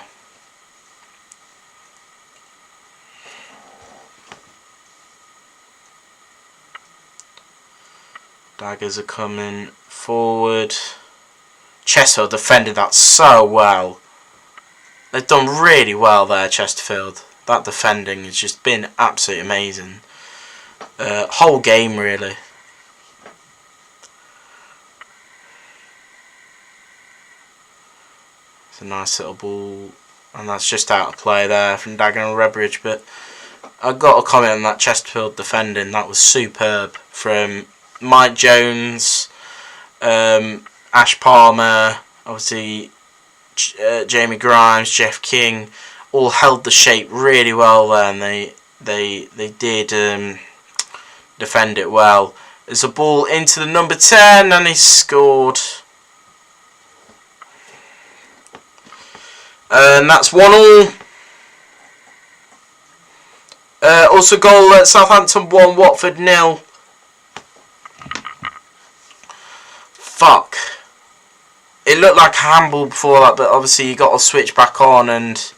Daggers are coming forward. Chesterfield defended that so well. They've done really well there, Chesterfield. That defending has just been absolutely amazing. Whole game, really. It's a nice little ball. And that's just out of play there from Dagenham Redbridge. But I've got to comment on that Chesterfield defending. That was superb from Mike Jones, Ash Palmer, obviously Jamie Grimes, Jeff King, all held the shape really well there, and they did defend it well. There's a ball into the number 10, and he scored. And that's 1-1. Also goal at Southampton 1, Watford 0. Fuck. It looked like a handball before that, but obviously you got to switch back on, and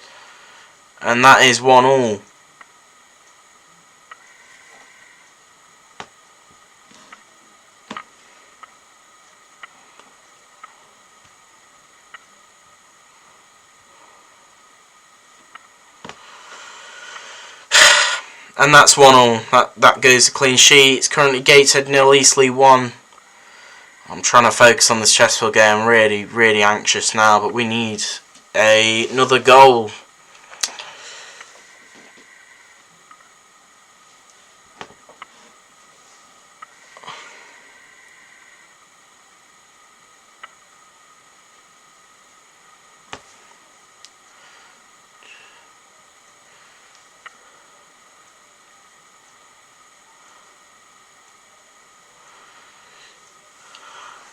that is 1-1. And that's 1-1. That goes a clean sheet. It's currently Gateshead 0, Eastleigh 1. I'm trying to focus on this Chesterfield game. I'm really, really anxious now, but we need another goal.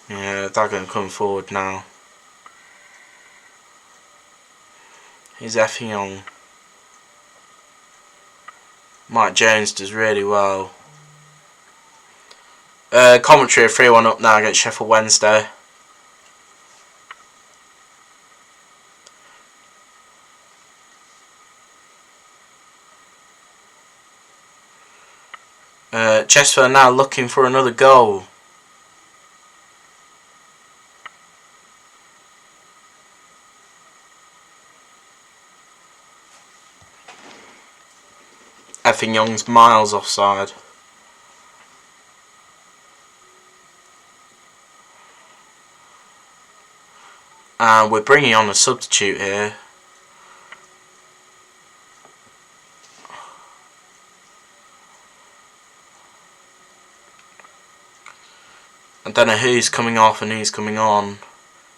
Yeah, Dagenham coming forward now. Here's Effiong. Mike Jones does really well. Commentary 3-1 up now against Sheffield Wednesday. Chesterfield now looking for another goal. Effiong's miles offside. And we're bringing on a substitute here. I don't know who's coming off and who's coming on.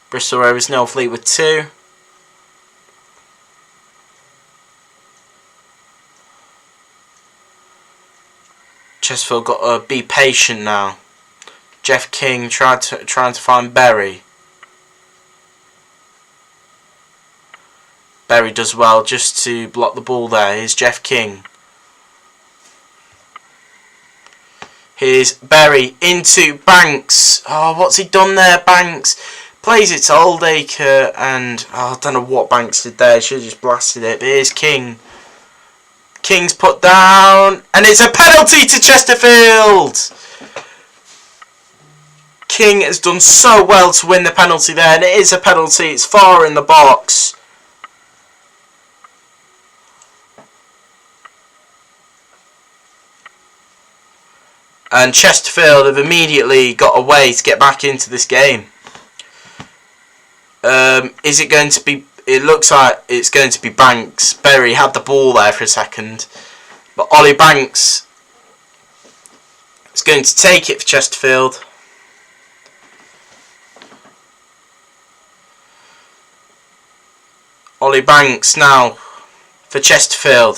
Bristol Rovers 0, Fleetwood 2. Chesterfield got to be patient now. Jeff King trying to find Berry. Berry does well just to block the ball there. Here's Jeff King. Here's Berry into Banks. Oh, what's he done there, Banks? Plays it to Oldacre, and I don't know what Banks did there. Should have just blasted it. But here's King. King's put down, and it's a penalty to Chesterfield. King has done so well to win the penalty there, and it is a penalty. It's far in the box. And Chesterfield have immediately got a way to get back into this game. Is it going to be... It looks like it's going to be Banks. Berry had the ball there for a second. But Ollie Banks is going to take it for Chesterfield. Ollie Banks now for Chesterfield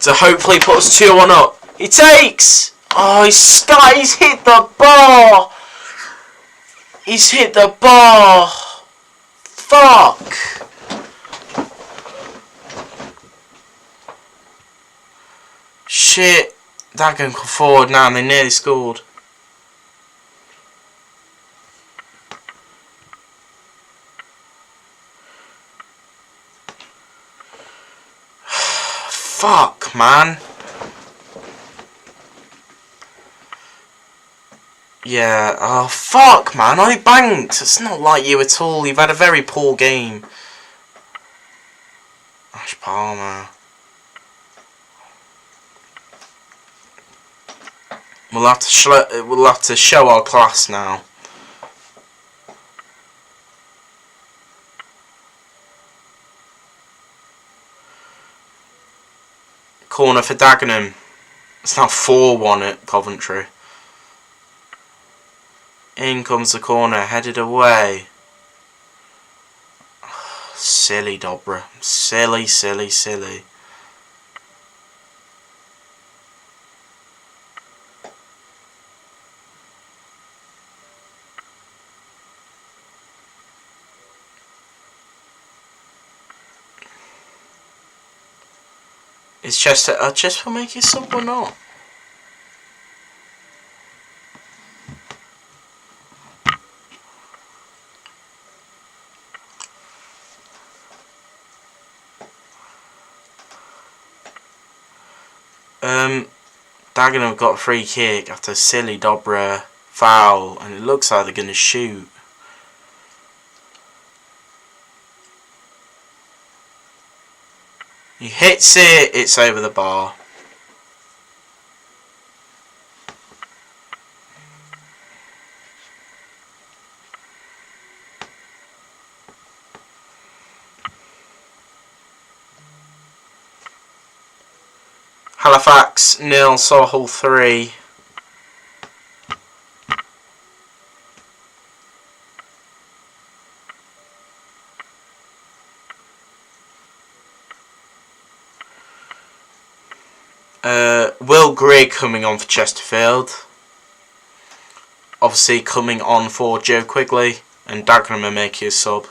to hopefully put us 2-1 up. He takes... Oh, he's hit the bar. He's hit the bar. Fuck. Shit. Dagenham come forward now and they nearly scored. Fuck, man. Yeah, oh fuck man, I banked. It's not like you at all. You've had a very poor game. Ash Palmer. We'll have to show our class now. Corner for Dagenham. It's now 4-1 at Coventry. In comes the corner, headed away. Silly Dobra. Silly, silly, silly. Is Chester make his sub or not? Dagenham have got a free kick after a silly Dobra foul, and it looks like they're going to shoot. He hits it, it's over the bar. Halifax 0, Solihull 3. Will Grigg coming on for Chesterfield. Obviously coming on for Joe Quigley, and Dagenham are making a sub.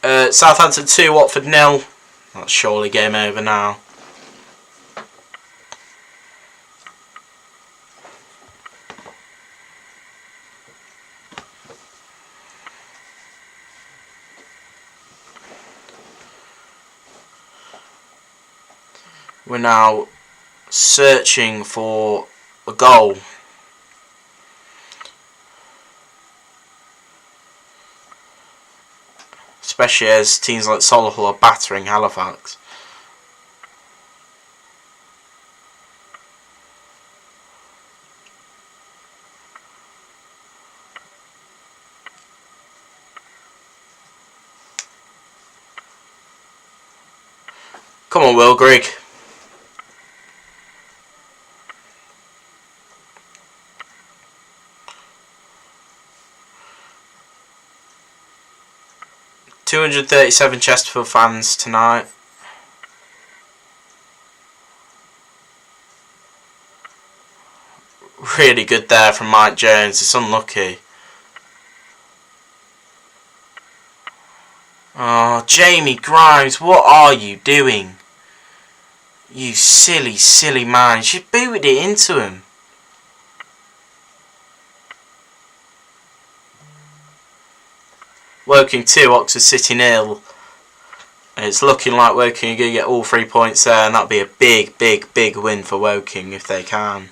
Southampton 2, Watford 0. That's surely game over now. We're now searching for a goal. Especially as teams like Solihull are battering Halifax. Come on, Will Grigg. "237 Chesterfield fans tonight." Really good there from Mike Jones. It's unlucky. Oh, Jamie Grimes, what are you doing? You silly, silly man. You should booted it into him. Woking 2, Oxford City 0. And it's looking like Woking are going to get all 3 points there, and that'll be a big, big, big win for Woking if they can.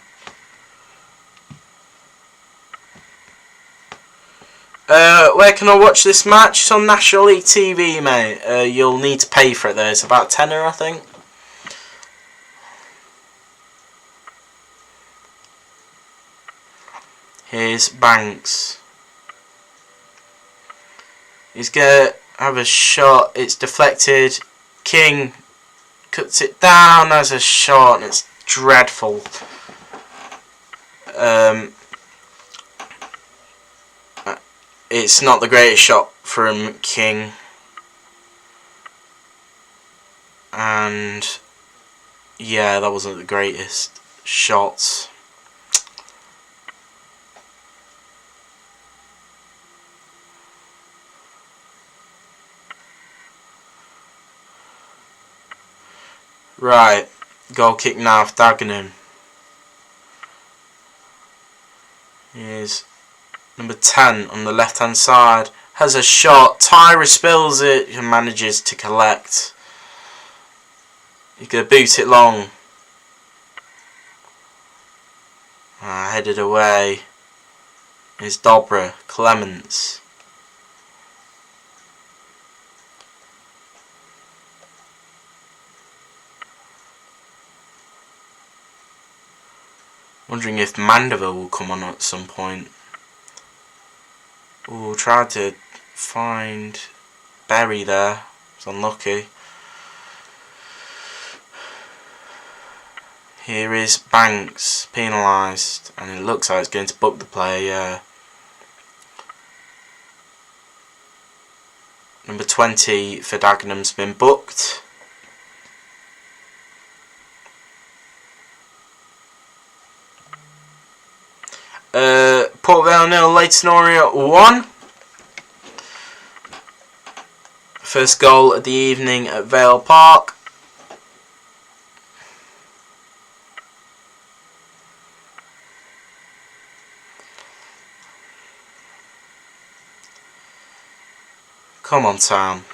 Where can I watch this match? It's on National League TV, mate. You'll need to pay for it though. It's about tenner, I think. Here's Banks. He's going to have a shot. It's deflected. King cuts it down as a shot, and it's dreadful. It's not the greatest shot from King. And yeah, that wasn't the greatest shot. Right, goal kick now for Dagenham. Here's number 10 on the left hand side. Has a shot. Tyra spills it and manages to collect. He's going to boot it long. Headed away. Here's Dobra. Clements. Wondering if Mandeville will come on at some point. Ooh, tried to find Berry there. It's unlucky. Here is Banks, penalised, and it looks like it's going to book the play. Number 20 for Dagenham's been booked. Port Vale 0, Leyton Orient 1. First goal of the evening at Vale Park. Come on, Sam.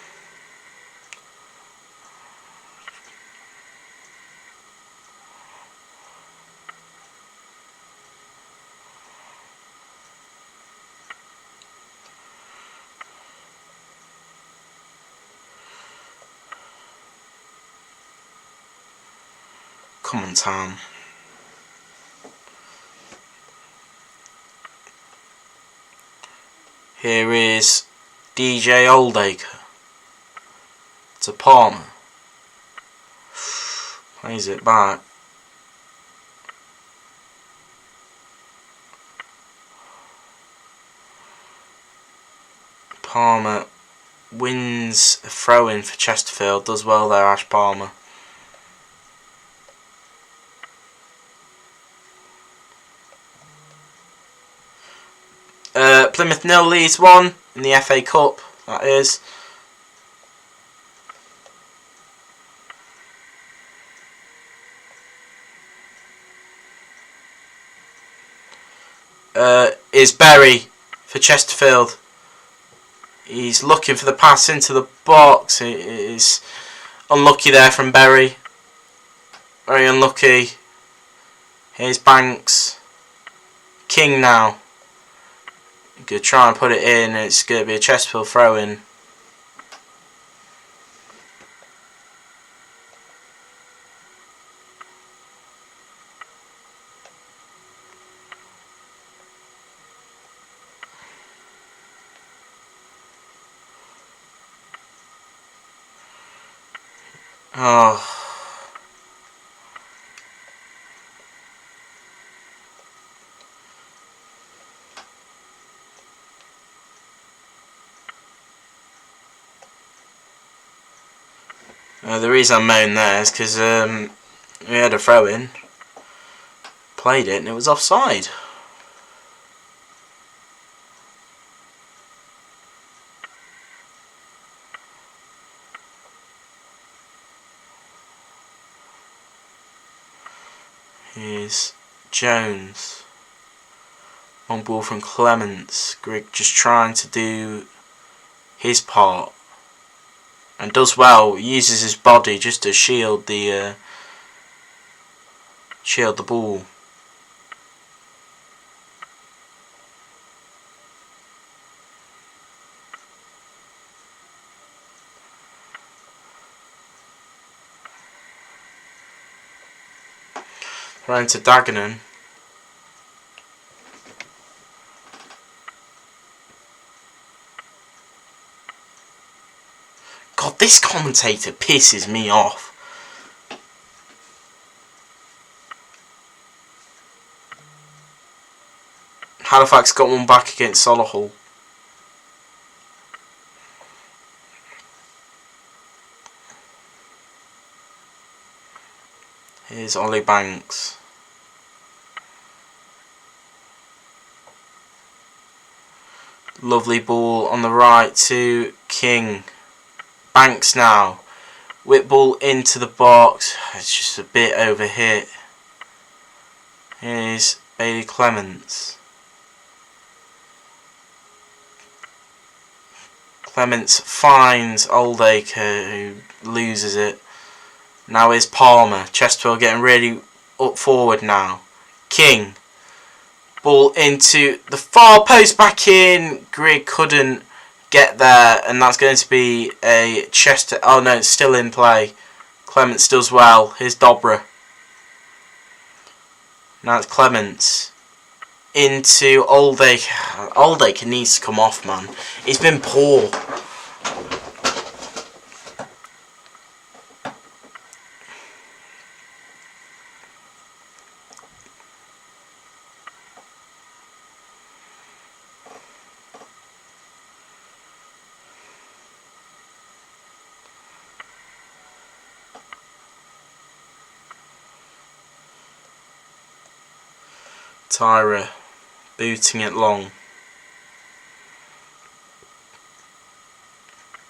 Come on, Tom. Here is DJ Oldacre to Palmer. Plays it back. Palmer wins a throw-in for Chesterfield. Does well there, Ash Palmer. Plymouth 0, Leeds 1 in the FA Cup, that is. Is Berry for Chesterfield. He's looking for the pass into the box. It is unlucky there from Berry. Very unlucky. Here's Banks. King now. Going to try and put it in. It's going to be a Chesterfield throw-in. Oh. The reason I'm moaning there is because we had a throw in, played it, and it was offside. Here's Jones. Long ball from Clements. Grigg just trying to do his part. And does well. Uses his body just to shield the ball. Round to Dagenham. God, this commentator pisses me off. Halifax got one back against Solihull. Here's Ollie Banks. Lovely ball on the right to King. Banks now. Whip ball into the box. It's just a bit over hit. Here's Bailey Clements. Clements finds Oldacre, who loses it. Now is Palmer. Chesterfield getting really up forward now. King. Ball into the far post, back in. Grigg couldn't get there, and that's going to be a Chester. Oh no, it's still in play. Clements does well. Here's Dobra. Now it's Clements. Into Oldacre. Oldacre needs to come off, man. He's been poor. Tyra booting it long.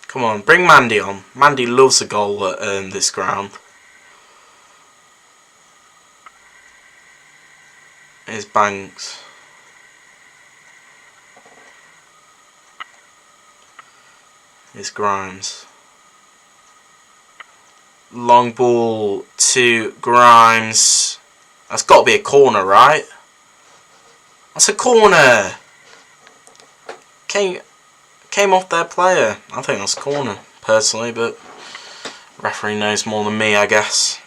Come on, bring Mandy on. Mandy loves a goal at this ground. Here's Banks. Here's Grimes. Long ball to Grimes. That's got to be a corner, right? That's a corner. Came off their player. I think that's a corner, personally, but referee knows more than me, I guess.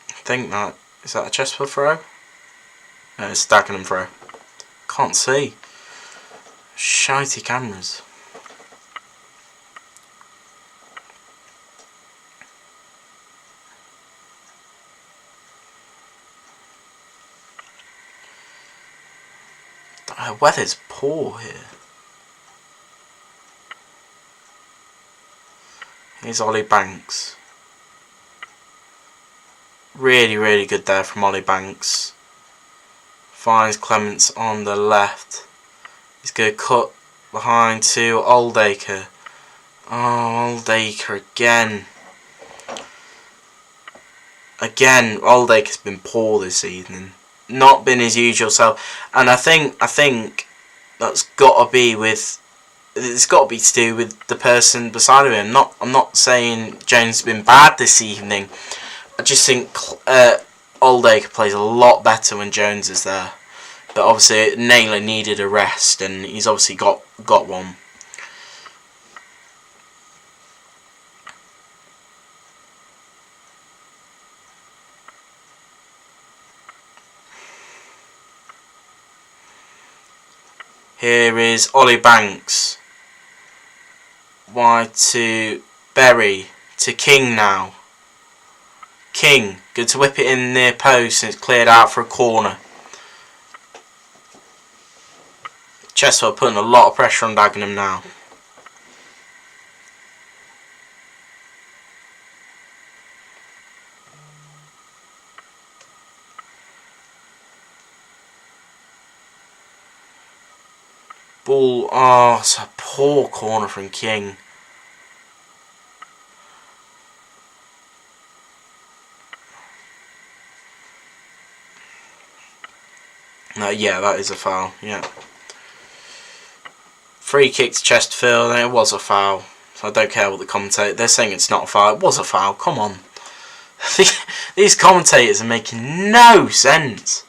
I think that is that a Chesterfield throw? No, it's Dagenham throw. Can't see. Shitey cameras. The weather's poor here. Here's Ollie Banks. Really, really good there from Ollie Banks. Finds Clements on the left. He's going to cut behind to Oldacre. Oh, Oldacre again. Again, Oldacre's been poor this evening. Not been his usual self. And I think that's got to be with. It's got to be to do with the person beside him. I'm not saying Jones has been bad this evening. I just think Oldacre plays a lot better when Jones is there. But obviously Naylor needed a rest, and he's obviously got one. Here is Ollie Banks. Wide to Berry. To King now. King. Good to whip it in near post, and it's cleared out for a corner. Chesterfield putting a lot of pressure on Dagenham now. Ball, oh, it's a poor corner from King. No, yeah, that is a foul, yeah. Free kick to Chesterfield, and it was a foul. So I don't care what the commentator, they're saying it's not a foul. It was a foul, come on. These commentators are making no sense.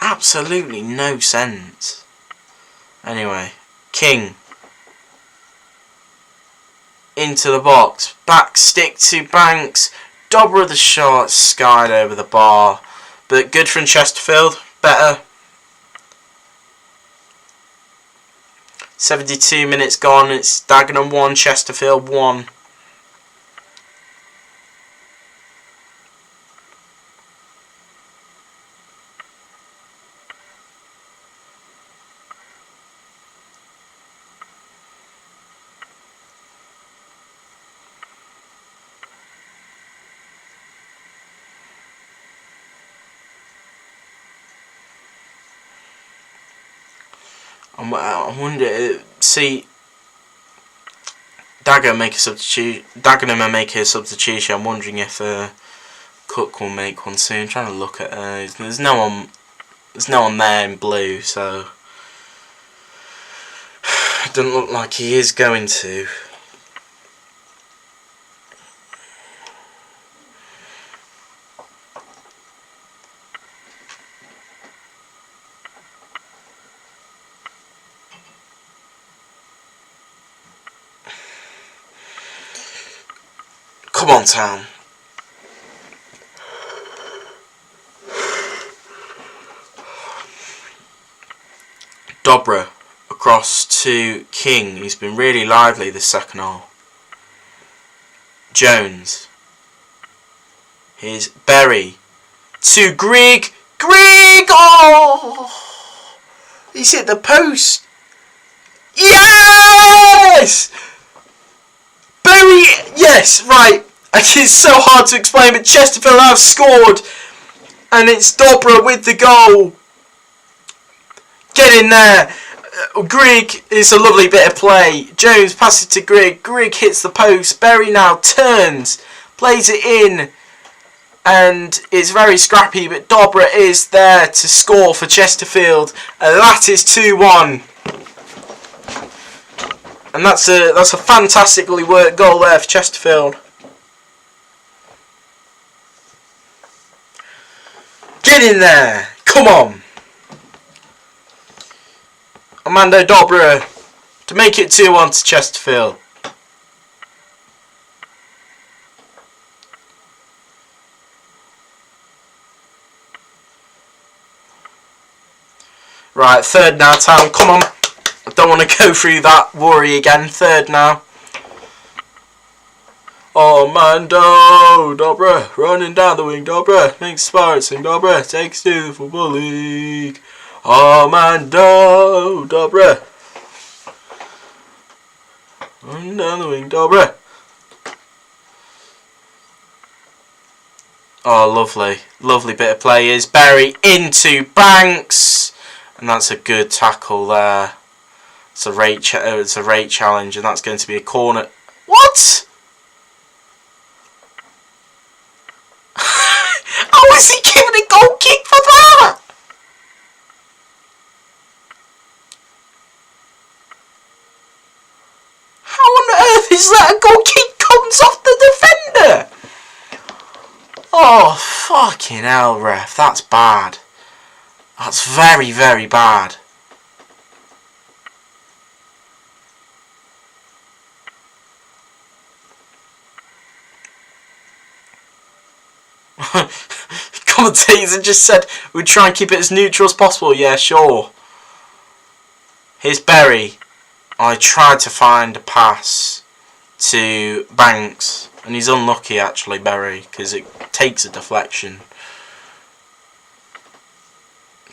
Absolutely no sense. Anyway, King. Into the box. Back stick to Banks. Dobra the shot. Skied over the bar. But good from Chesterfield. Better. 72 minutes gone. It's Dagenham 1, Chesterfield 1. I wonder, see, Dagenham make a substitution. I'm wondering if Cook will make one soon. I'm trying to look at there's no one there in blue, so it doesn't look like he is going to. Come on, Town. Dobra across to King. He's been really lively this second half. Jones. Here's Berry. To Grigg. Grigg! Oh! He's hit the post. Yes! Berry! Yes, right. It's so hard to explain, but Chesterfield have scored. And it's Dobra with the goal. Get in there. Grigg is a lovely bit of play. Jones passes to Grigg. Grigg hits the post. Berry now turns. Plays it in. And it's very scrappy, but Dobra is there to score for Chesterfield. And that is 2-1. And that's a fantastically worked goal there for Chesterfield. Get in there! Come on! Armando Dobra to make it 2-1 to Chesterfield. Right, third now, Town. Come on. I don't want to go through that worry again. Third now. Armando Dobra running down the wing. Dobra makes Spartan. Dobra takes to the Football League. Armando Dobra running down the wing. Dobra. Oh, lovely. Lovely bit of play is Berry into Banks. And that's a good tackle there. It's a rate challenge, and that's going to be a corner. What? How is he giving a goal kick for that? How on earth is that a goal kick comes off the defender? Oh, fucking hell, ref. That's bad. That's very, very bad. Commentators just said we'd try and keep it as neutral as possible. Yeah, sure. Here's Berry. I tried to find a pass to Banks, and he's unlucky actually, Berry, because it takes a deflection.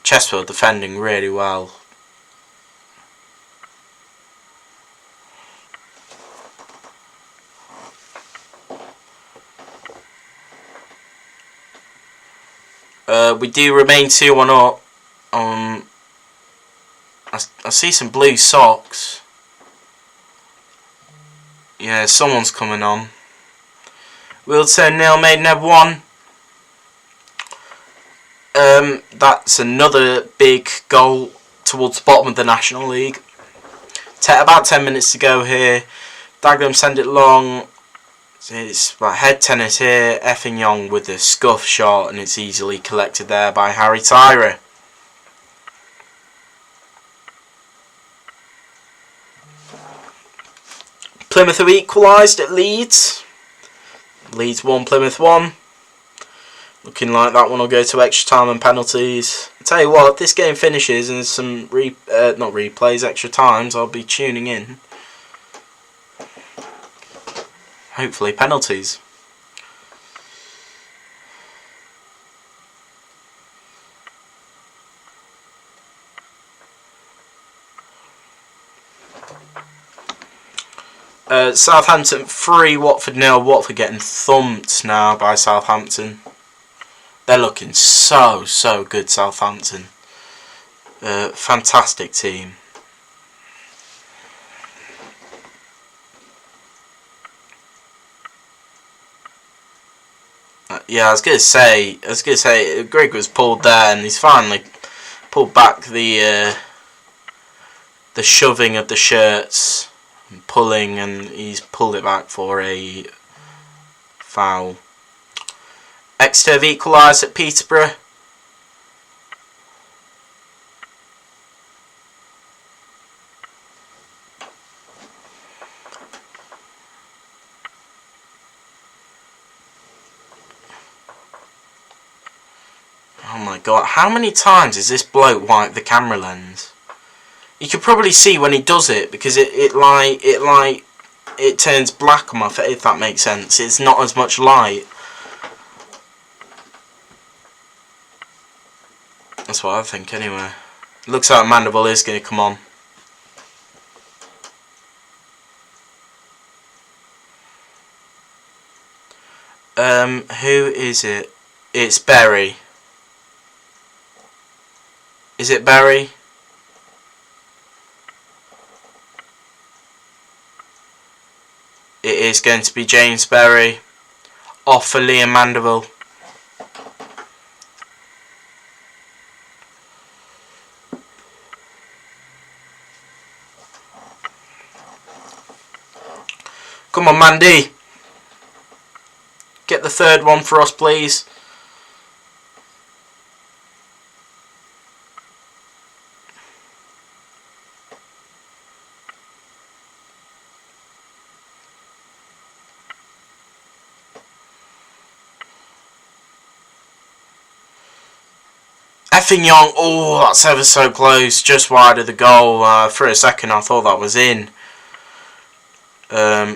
Chesterfield defending really well. We do remain 2-1 up. I see some blue socks. Yeah, someone's coming on. Wheelton 0, Maidenhead 1. That's another big goal towards the bottom of the National League. About 10 minutes to go here. Dagenham send it long. It's like head tennis here. Dagenham with the scuff shot, and it's easily collected there by Harry Tyra. Plymouth have equalised at Leeds. Leeds 1, Plymouth 1. Looking like that one will go to extra time and penalties. I tell you what, if this game finishes and there's some not replays, extra times, I'll be tuning in. Hopefully penalties. Southampton 3, Watford 0. Watford getting thumped now by Southampton. They're looking so good, Southampton. Fantastic team. Yeah, I was gonna say, Greg was pulled there, and he's finally pulled back the shoving of the shirts, and pulling, and he's pulled it back for a foul. Exeter have equalised at Peterborough. Oh my god, how many times has this bloke wiped the camera lens? You can probably see when he does it, because it turns black on my face, if that makes sense. It's not as much light. That's what I think anyway. Looks like Mandible is going to come on. Who is it? It's Berry. Is it Berry? It is going to be James Berry. Off for Liam Mandeville. Come on, Mandy. Get the third one for us, please. Dagenham, oh, that's ever so close, just wide of the goal. For a second I thought that was in. Yeah,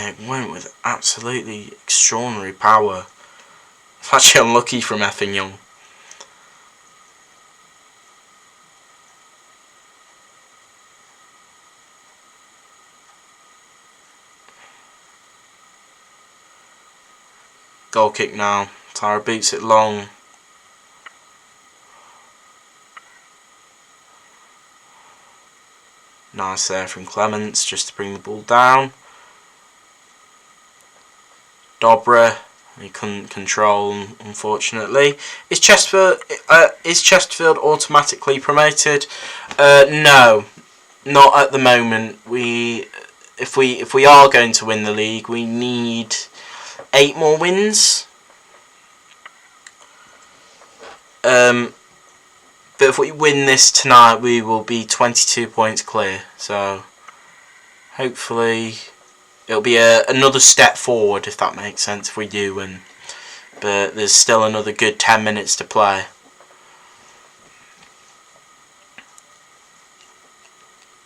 it went with absolutely extraordinary power. It's actually unlucky from Dagenham. Goal kick now. Tyra beats it long. Nice there from Clements, just to bring the ball down. Dobra, he couldn't control, unfortunately. Is Chesterfield automatically promoted? No, not at the moment. if we are going to win the league, we need 8 more wins. But if we win this tonight, we will be 22 points clear. So hopefully it'll be another step forward, if that makes sense, if we do win. But there's still another good 10 minutes to play.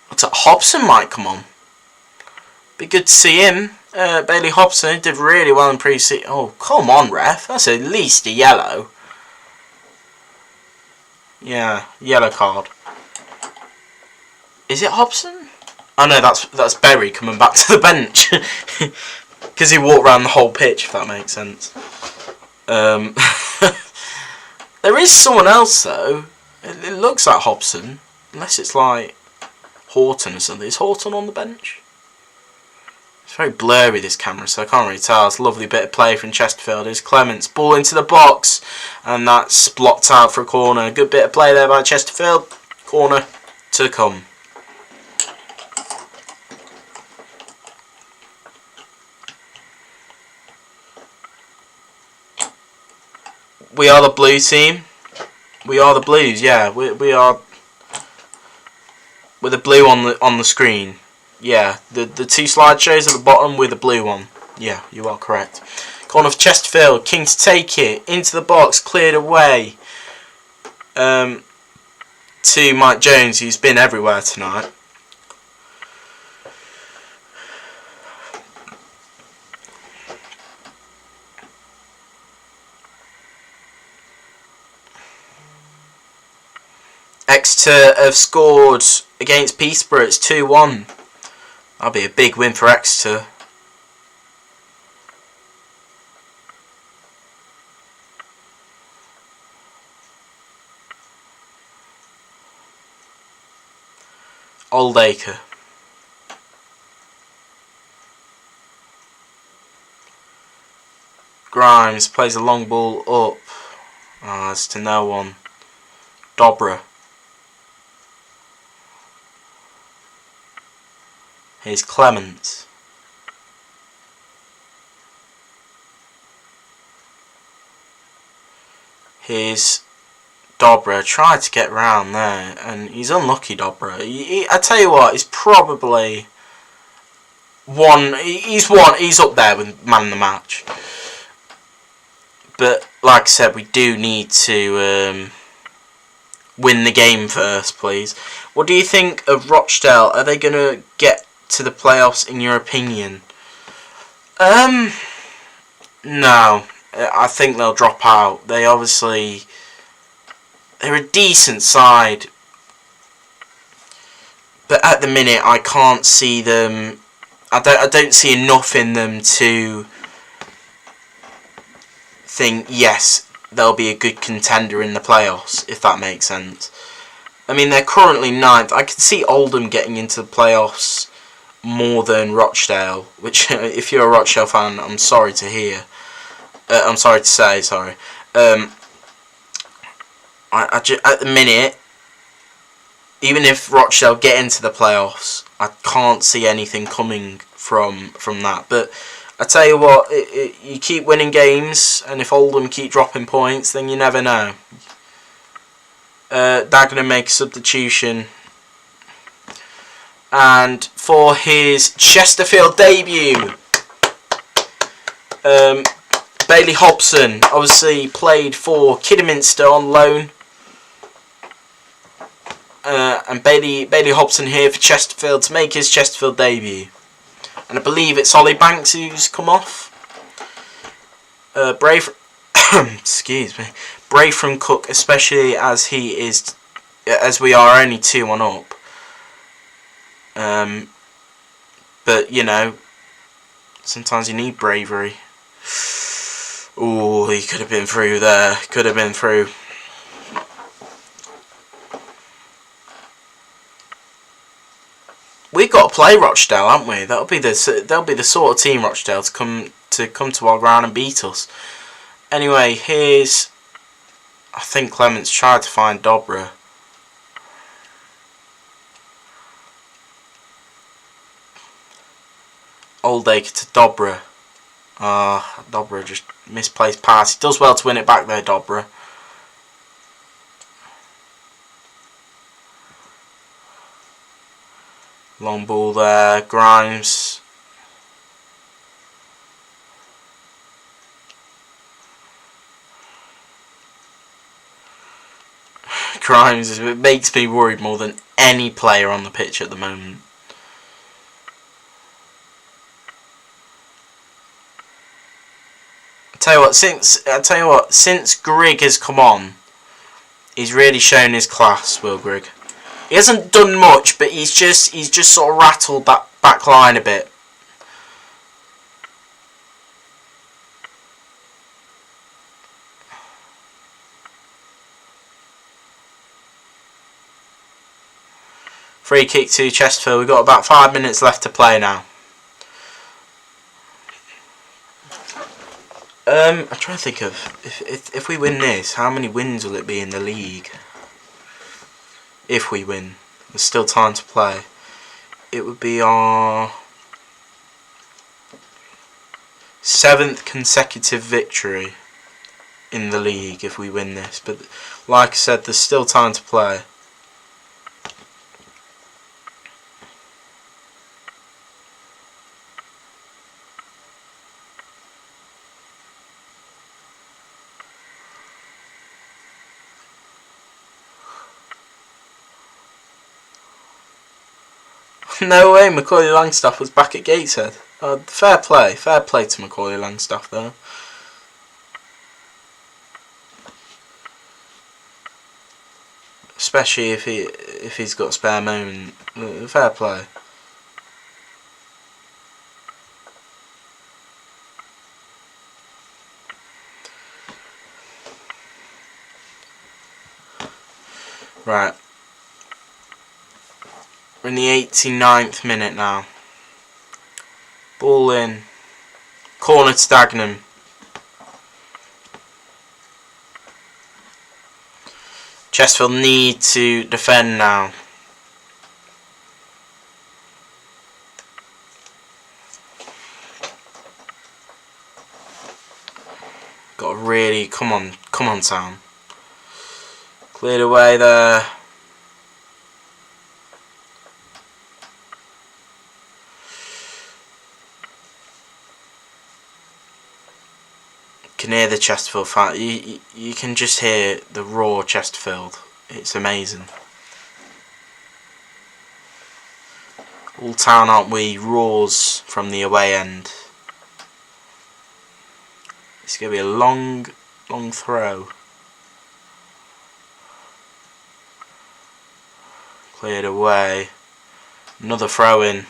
Looks like Hobson might come on. Be good to see him. Bailey Hobson did really well in pre-season. Oh, come on, ref. That's at least a yellow. Yeah, yellow card. Is it Hobson? Oh no, that's Berry coming back to the bench. Because he walked around the whole pitch, if that makes sense. There is someone else though. It looks like Hobson. Unless it's like Horton or something. Is Horton on the bench? It's very blurry, this camera, so I can't really tell. It's a lovely bit of play from Chesterfield. Here's Clements. Ball into the box. And that's blocked out for a corner. Good bit of play there by Chesterfield. Corner to come. We are the blue team. We are the Blues, yeah. We are. With the blue on the screen. Yeah, the 2 slideshows at the bottom with the blue one. Yeah, you are correct. Corner for Chesterfield. King to take it. Into the box. Cleared away. To Mike Jones, who's been everywhere tonight. Exeter have scored against Peterborough. It's 2-1. That'll be a big win for Exeter. Oldacre. Grimes plays a long ball up. Ah, it's to no one. Dobra. Here's Clements. Here's Dobra. Tried to get round there, and he's unlucky, Dobra. I tell you what, he's probably he's up there with man of the match. But like I said, we do need to win the game first, please. What do you think of Rochdale? Are they going to get to the playoffs in your opinion? No. I think they'll drop out. They're a decent side. But at the minute I can't see them. I don't see enough in them to think, yes, they'll be a good contender in the playoffs, if that makes sense. I mean, they're currently 9th. I could see Oldham getting into the playoffs more than Rochdale, which, if you're a Rochdale fan, I'm sorry to hear. I'm sorry to say, sorry. At the minute, even if Rochdale get into the playoffs, I can't see anything coming from that. But I tell you what, you keep winning games, and if Oldham keep dropping points, then you never know. Dagenham make a substitution. And for his Chesterfield debut, Bailey Hobson obviously played for Kidderminster on loan. And Bailey Hobson here for Chesterfield to make his Chesterfield debut. And I believe it's Ollie Banks who's come off. Brave, excuse me, brave from Cook, especially as we are only 2-1 up. But you know, sometimes you need bravery. Oh, he could have been through there. Could have been through. We've got to play Rochdale, haven't we? They'll be the sort of team, Rochdale, to come to our ground and beat us. Anyway, here's, I think Clements tried to find Dobra. Oldacre to Dobra. Dobra just misplaced pass. He does well to win it back there, Dobra. Long ball there, Grimes. Grimes, it makes me worried more than any player on the pitch at the moment. I tell you what, since Grigg has come on, he's really shown his class, Will Grigg. He hasn't done much, but he's just sort of rattled that back line a bit. Free kick to Chesterfield. We've got about 5 minutes left to play now. I'm trying to think of if we win this, how many wins will it be in the league? If we win, there's still time to play. It would be our 7th consecutive victory in the league if we win this. But like I said, there's still time to play. No way, Macaulay Langstaff was back at Gateshead. Fair play to Macaulay Langstaff there. Especially if he's got a spare moment. Fair play. Right. We're in the 89th minute now. Ball in. Corner to Dagenham. Chesterfield need to defend now. Got to really come on, Town. Cleared away there. Can hear the Chesterfield fan. You can just hear the raw Chesterfield. It's amazing. All Town, aren't we? Roars from the away end. It's going to be a long throw. Cleared away. Another throw in.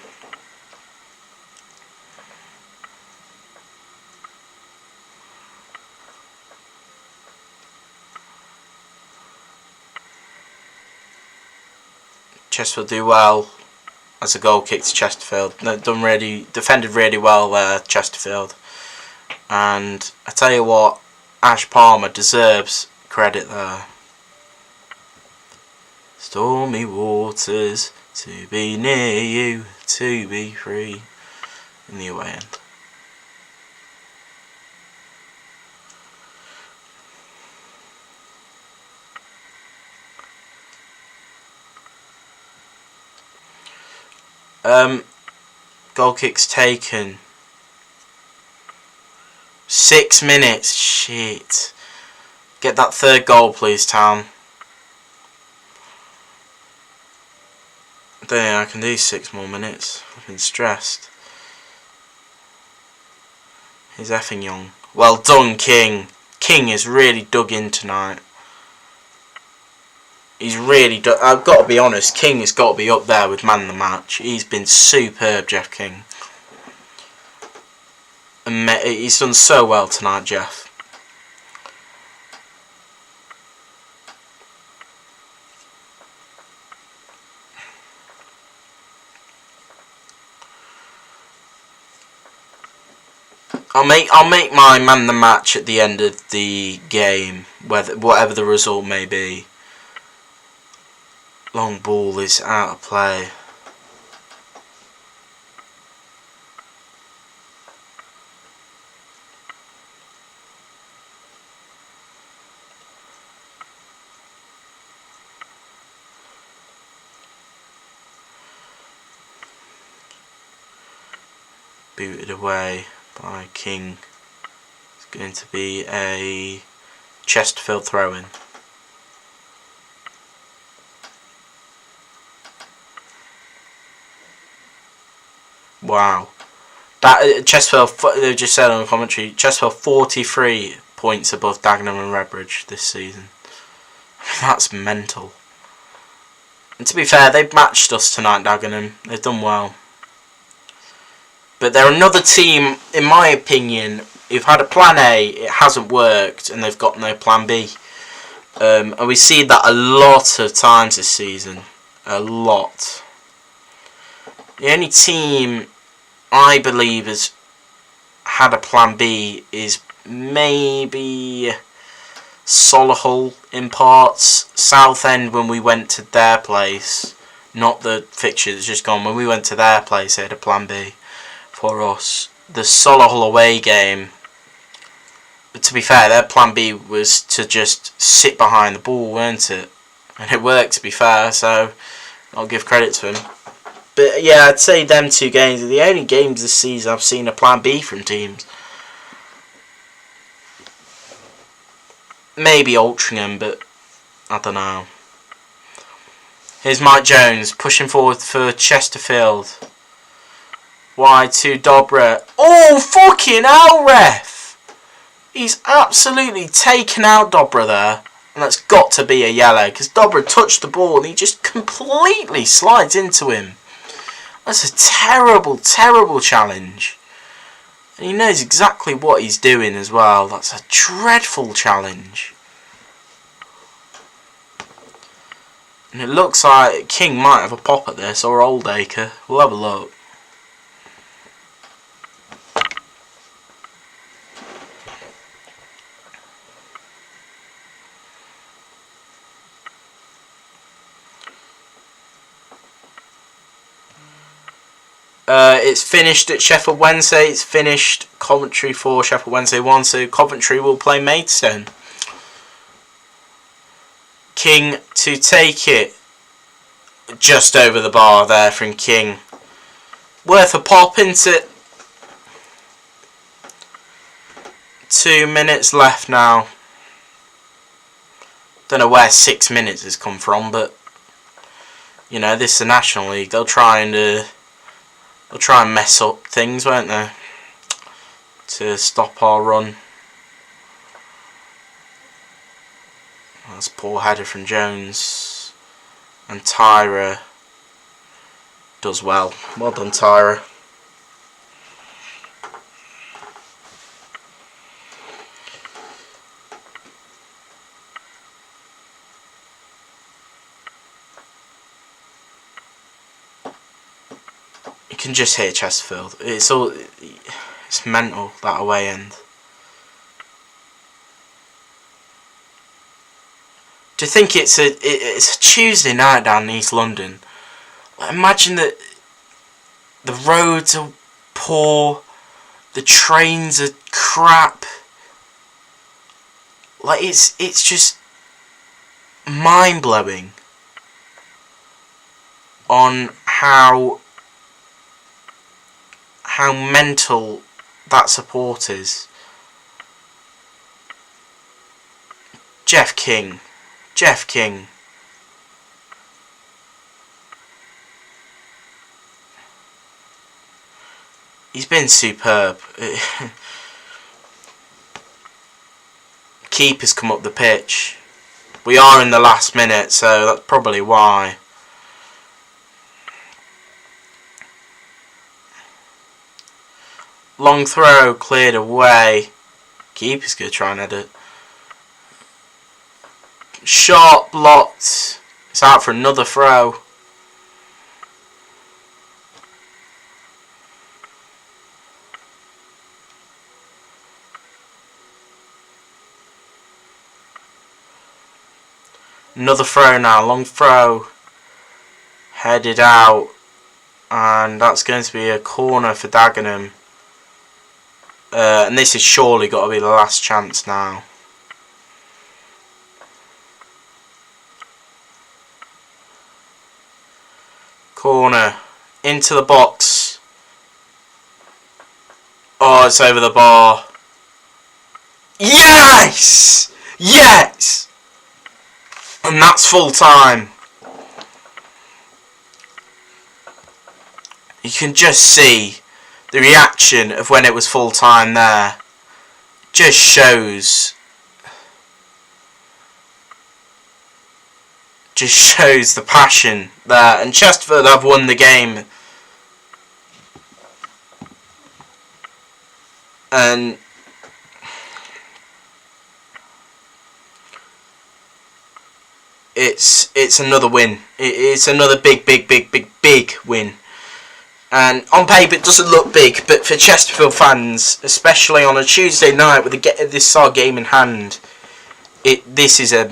Chesterfield do well as a goal kick to Chesterfield. Defended really well there, Chesterfield. And I tell you what, Ash Palmer deserves credit there. Stormy waters, to be near you, to be free. In the away end. Goal kicks taken. 6 minutes. Shit. Get that third goal, please, Town. I don't think I can do 6 more minutes. I've been stressed. Here's Effingham. Well done, King. King is really dug in tonight. He's really done. I've got to be honest, King has got to be up there with man of the match. He's been superb, Jeff King. And he's done so well tonight, Jeff. I'll make my man of the match at the end of the game, whatever the result may be. Long ball is out of play. booted away by King. It's going to be a Chesterfield throw-in. Wow. That Chesterfield, they just said on the commentary, Chesterfield 43 points above Dagenham and Redbridge this season. That's mental. And to be fair, they've matched us tonight, Dagenham. They've done well. But they're another team, in my opinion, who've had a plan A, it hasn't worked, and they've got no plan B. And we've seen that a lot of times this season. A lot. The only team I believe has had a plan B is maybe Solihull in parts. Southend, when we went to their place, not the fixture that's just gone, when we went to their place they had a plan B for us. The Solihull away game, but to be fair, their plan B was to just sit behind the ball, weren't it? And it worked, to be fair, so I'll give credit to him. But yeah, I'd say them two games are the only games this season I've seen a plan B from teams. Maybe Altrincham, but I don't know. Here's Mike Jones pushing forward for Chesterfield. Wide to Dobra. Oh, fucking hell, ref! He's absolutely taken out Dobra there. And that's got to be a yellow, because Dobra touched the ball and he just completely slides into him. That's a terrible, terrible challenge. And he knows exactly what he's doing as well. That's a dreadful challenge. And it looks like King might have a pop at this, or Oldacre. We'll have a look. It's finished at Sheffield Wednesday. It's finished Coventry for Sheffield Wednesday 1. So Coventry will play Maidstone. King to take it. Just over the bar there from King. Worth a pop, isn't it? 2 minutes left now. Don't know where 6 minutes has come from, but you know, this is the National League. They'll try and mess up things, won't they? To stop our run. That's a poor header from Jones. And Tyra does well. Well done, Tyra. You can just hear Chesterfield. It's mental, that away end. Do you think it's a Tuesday night down in East London? Like, imagine that the roads are poor, the trains are crap. Like, it's just mind blowing on how mental that support is. Jeff King. He's been superb. Keeper's come up the pitch. We are in the last minute, so that's probably why. Long throw cleared away. Keeper's going to try and head it. Shot blocked. It's out for another throw. Another throw now. Long throw. Headed out. And that's going to be a corner for Dagenham. And this has surely got to be the last chance now. Corner into the box. Oh, it's over the bar. Yes! Yes! And that's full time. You can just see the reaction of when it was full time there. Just shows the passion there. And Chesterfield have won the game. And it's another win. It's another big win. And on paper it doesn't look big, but for Chesterfield fans, especially on a Tuesday night with this sort of game in hand, this is a